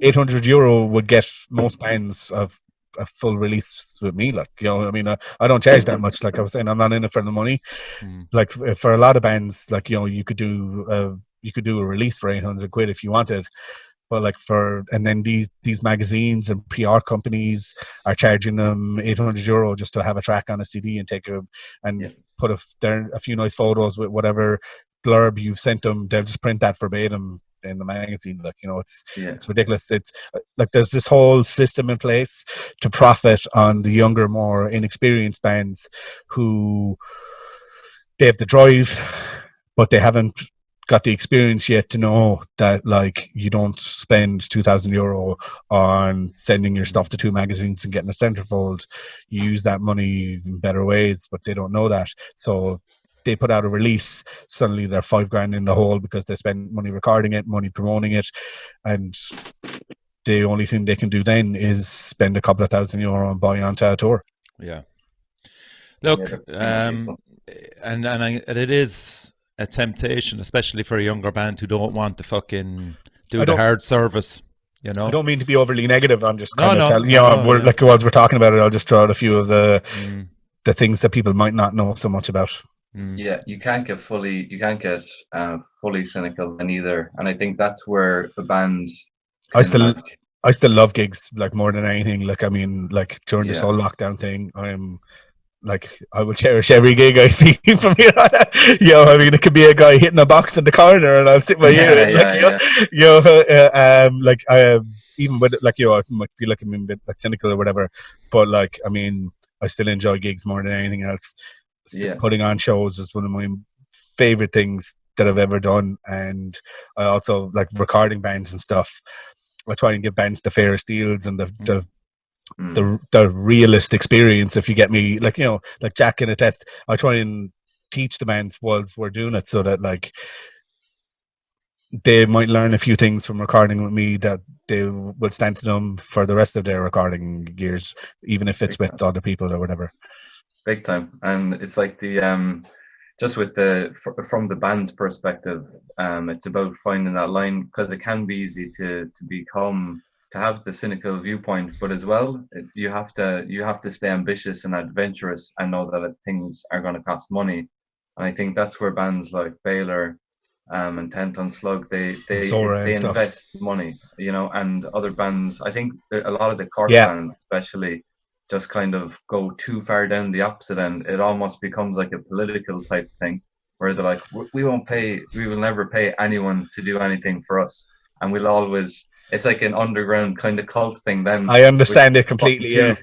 €800 would get most bands of a full release with me. Like, I mean, I don't charge that much. Like I was saying, I'm not in it for the money. Like for a lot of bands, like, you could do a release for £800 if you wanted. But like and then these magazines and PR companies are charging them €800 just to have a track on a CD and put a few nice photos with whatever blurb you've sent them. They'll just print that verbatim in the magazine. Like, it's ridiculous. It's like there's this whole system in place to profit on the younger, more inexperienced bands who they have the drive, but they haven't got the experience yet to know that, like, you don't spend €2,000 on sending your stuff to 2 magazines and getting a centerfold. You use that money in better ways, but they don't know that. So they put out a release, suddenly they're $5,000 in the hole because they spent money recording it, money promoting it, and the only thing they can do then is spend a couple of €1,000 and buy onto a tour. Yeah. Look, and it is a temptation, especially for a younger band who don't want to fucking do the hard service. I don't mean to be overly negative. I'm just kind of telling like, while we're talking about it, I'll just throw out a few of the things that people might not know so much about. Yeah, you can't get fully cynical then either, and I think that's where the band. I still love gigs, like, more than anything. Like, I mean, like, during this whole lockdown thing, I will cherish every gig I see from here. I mean, it could be a guy hitting a box in the corner, and I'll sit my ear. Even with, like, I might feel like I'm a bit like cynical or whatever, but like, I mean, I still enjoy gigs more than anything else. Putting on shows is one of my favorite things that I've ever done, and I also like recording bands and stuff. I try and give bands the fairest deals and the realist experience, if you get me. Like, like Jack can attest, I try and teach the bands whilst we're doing it, so that, like, they might learn a few things from recording with me that they will stand to them for the rest of their recording years, even if it's with other people or whatever. Big time. And it's like the just with from the band's perspective, it's about finding that line, because it can be easy to have the cynical viewpoint, but as well, you have to stay ambitious and adventurous and know that things are going to cost money. And I think that's where bands like Baylor and 10 Ton Slug, they invest money, and other bands, I think a lot of the Cork bands especially, just kind of go too far down the opposite end. It almost becomes like a political type thing, where they're like, we will never pay anyone to do anything for us, and we'll always. It's like an underground kind of cult thing. Then I understand it completely. Yeah,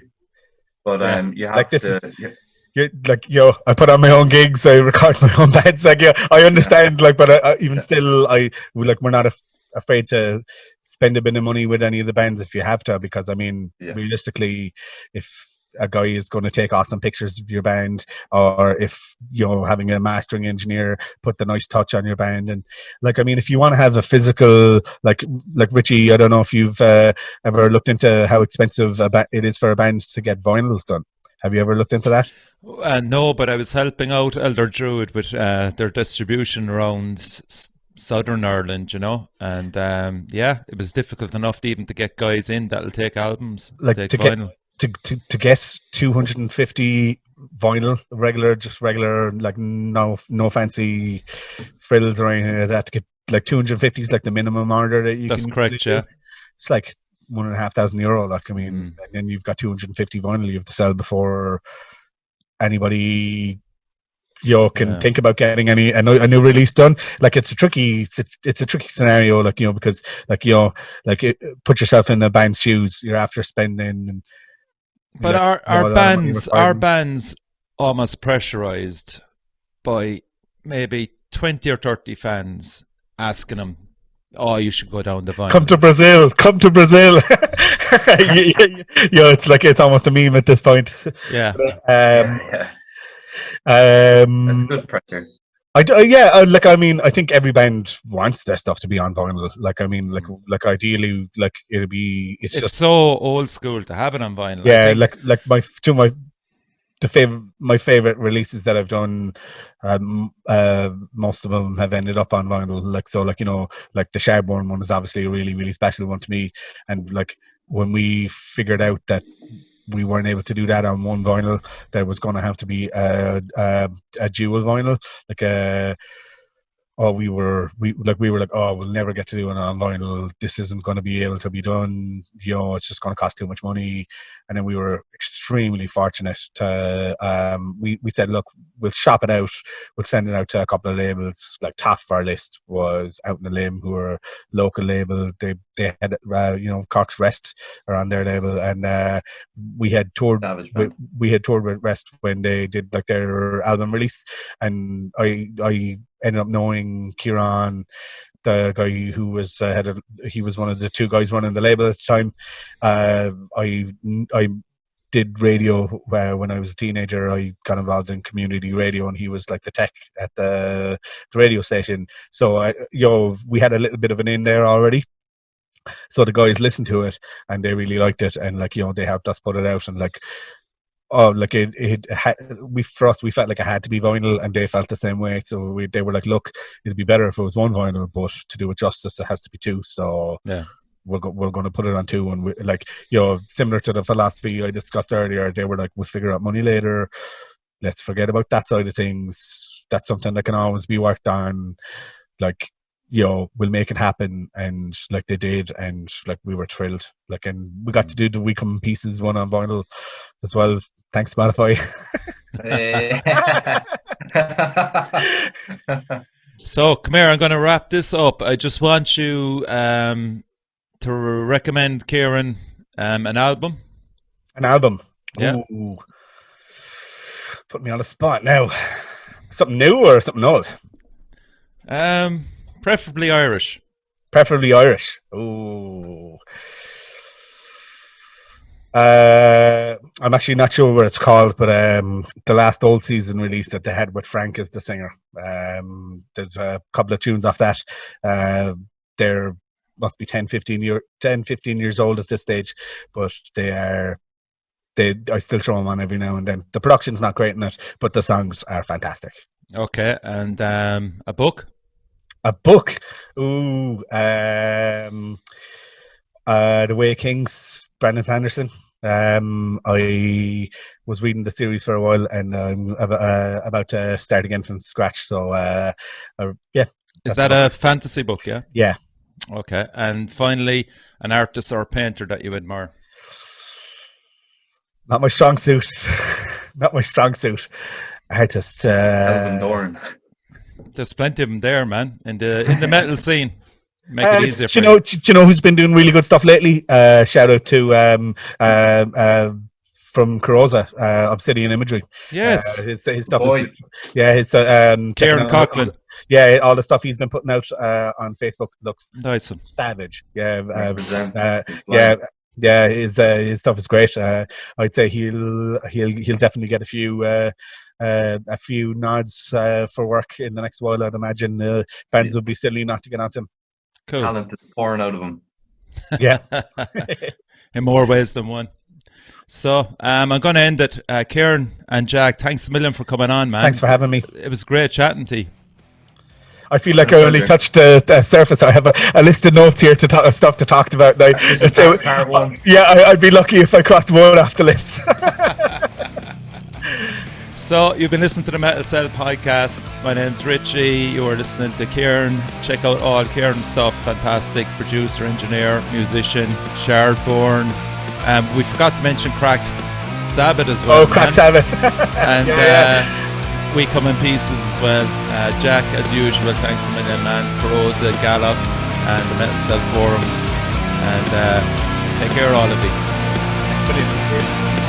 but you have like to. You're like, I put on my own gigs, I record my own bands. Like, I understand. Like, but even still, we're not afraid to spend a bit of money with any of the bands if you have to, because I mean, realistically, if a guy is going to take awesome pictures of your band, or if having a mastering engineer put the nice touch on your band, and like, I mean, if you want to have a physical, like Richie, I don't know if you've ever looked into how expensive it is for a band to get vinyls done. Have you ever looked into that? No, but I was helping out Elder Druid with their distribution around Southern Ireland, and it was difficult enough even to get guys in that'll take albums, like take vinyl. To get 250 vinyl, regular, like no fancy frills or anything like that. To get like 250 is like the minimum order that you. That's correct. Yeah, it's like €1,500. Like, I mean, and then you've got 250 vinyl you have to sell before anybody can think about getting a new release done. Like, it's a tricky scenario. Like, because put yourself in the band's shoes. You're after spending. But our bands almost pressurized by maybe 20 or 30 fans asking them, "Oh, you should go down the vinyl. Come to Brazil. It's almost a meme at this point. Yeah. That's good pressure. Like I mean, I think every band wants their stuff to be on vinyl. Like I mean, like ideally, like it'll be. It's just so old school to have it on vinyl. Yeah, like my favorite releases that I've done, most of them have ended up on vinyl. Like so, like like the Chaliceburner one is obviously a really really special one to me. And like when we figured out that we weren't able to do that on one vinyl, there was going to have to be a dual vinyl, like we were like, oh, we'll never get to do it on vinyl. This isn't going to be able to be done. It's just going to cost too much money. And then we were extremely fortunate to, we said, look, we'll shop it out. We'll send it out to a couple of labels. Like top of our list was Out in the Limb, who are a local label. They had, Cork's Rest are on their label. And we had toured with Rest when they did like their album release. And I ended up knowing Ciaran, the guy who was he was one of the two guys running the label at the time. I did radio when I was a teenager. I got involved in community radio, and he was like the tech at the radio station. So we had a little bit of an in there already. So the guys listened to it and they really liked it, and like they helped us put it out, and like. Oh, like we felt like it had to be vinyl, and they felt the same way. So they were like, "Look, it'd be better if it was one vinyl, but to do it justice, it has to be two." So yeah, we're going to put it on two, and similar to the philosophy I discussed earlier, they were like, "We'll figure out money later. Let's forget about that side of things. That's something that can always be worked on." Like. We'll make it happen, and like they did, and like we were thrilled. Like, and we got to do the We Come in Pieces one on vinyl as well. Thanks, Spotify. So, come here. I'm going to wrap this up. I just want you to recommend Ciaran an album. An album. Yeah. Ooh. Put me on the spot now. Something new or something old? Preferably Irish. Preferably Irish. Ooh. I'm actually not sure what it's called, but the last old season release that they had with Frank as the singer. There's a couple of tunes off that. They're must be 15 years old at this stage, but I still throw them on every now and then. The production's not great in it, but the songs are fantastic. Okay, and a book? A book. Ooh. The Way of Kings, Brandon Sanderson. I was reading the series for a while, and I'm about to start again from scratch. So, yeah. Is that a fantasy book, yeah? Yeah. Okay. And finally, an artist or painter that you admire? Not my strong suit. Not my strong suit. Artist. Elvin Dorn. There's plenty of them there, man, in the metal scene. Make it easier for you. Do you know who's been doing really good stuff lately? Shout out to from Coroza, Obsidian Imagery. Yes, his stuff. His Ciaran Culhane. Yeah, all the stuff he's been putting out on Facebook looks nice. Savage. Yeah, yeah. His stuff is great. I'd say he'll definitely get a few nods for work in the next while. I'd imagine bands would be silly not to get onto him. Cool. Talent is pouring out of him. Yeah. In more ways than one. So I'm going to end it. Ciaran and Jack, thanks a million for coming on, man. Thanks for having me. It was great chatting to you. I feel like I only touched the surface. I have a list of notes here stuff to talk about now. Part one. Yeah, I'd be lucky if I crossed one off the list. So you've been listening to the Metal Cell podcast. My name's Richie. You are listening to Ciaran. Check out all Ciaran's stuff. Fantastic producer, engineer, musician, Shardborn. We forgot to mention Crack Sabbath as well. Oh, Crack Sabbath. And We Come in Pieces as well. Jack, as usual, thanks a million, man. Coroza, Gallup, and the Metal Cell forums. And take care, all of you. Thanks for listening.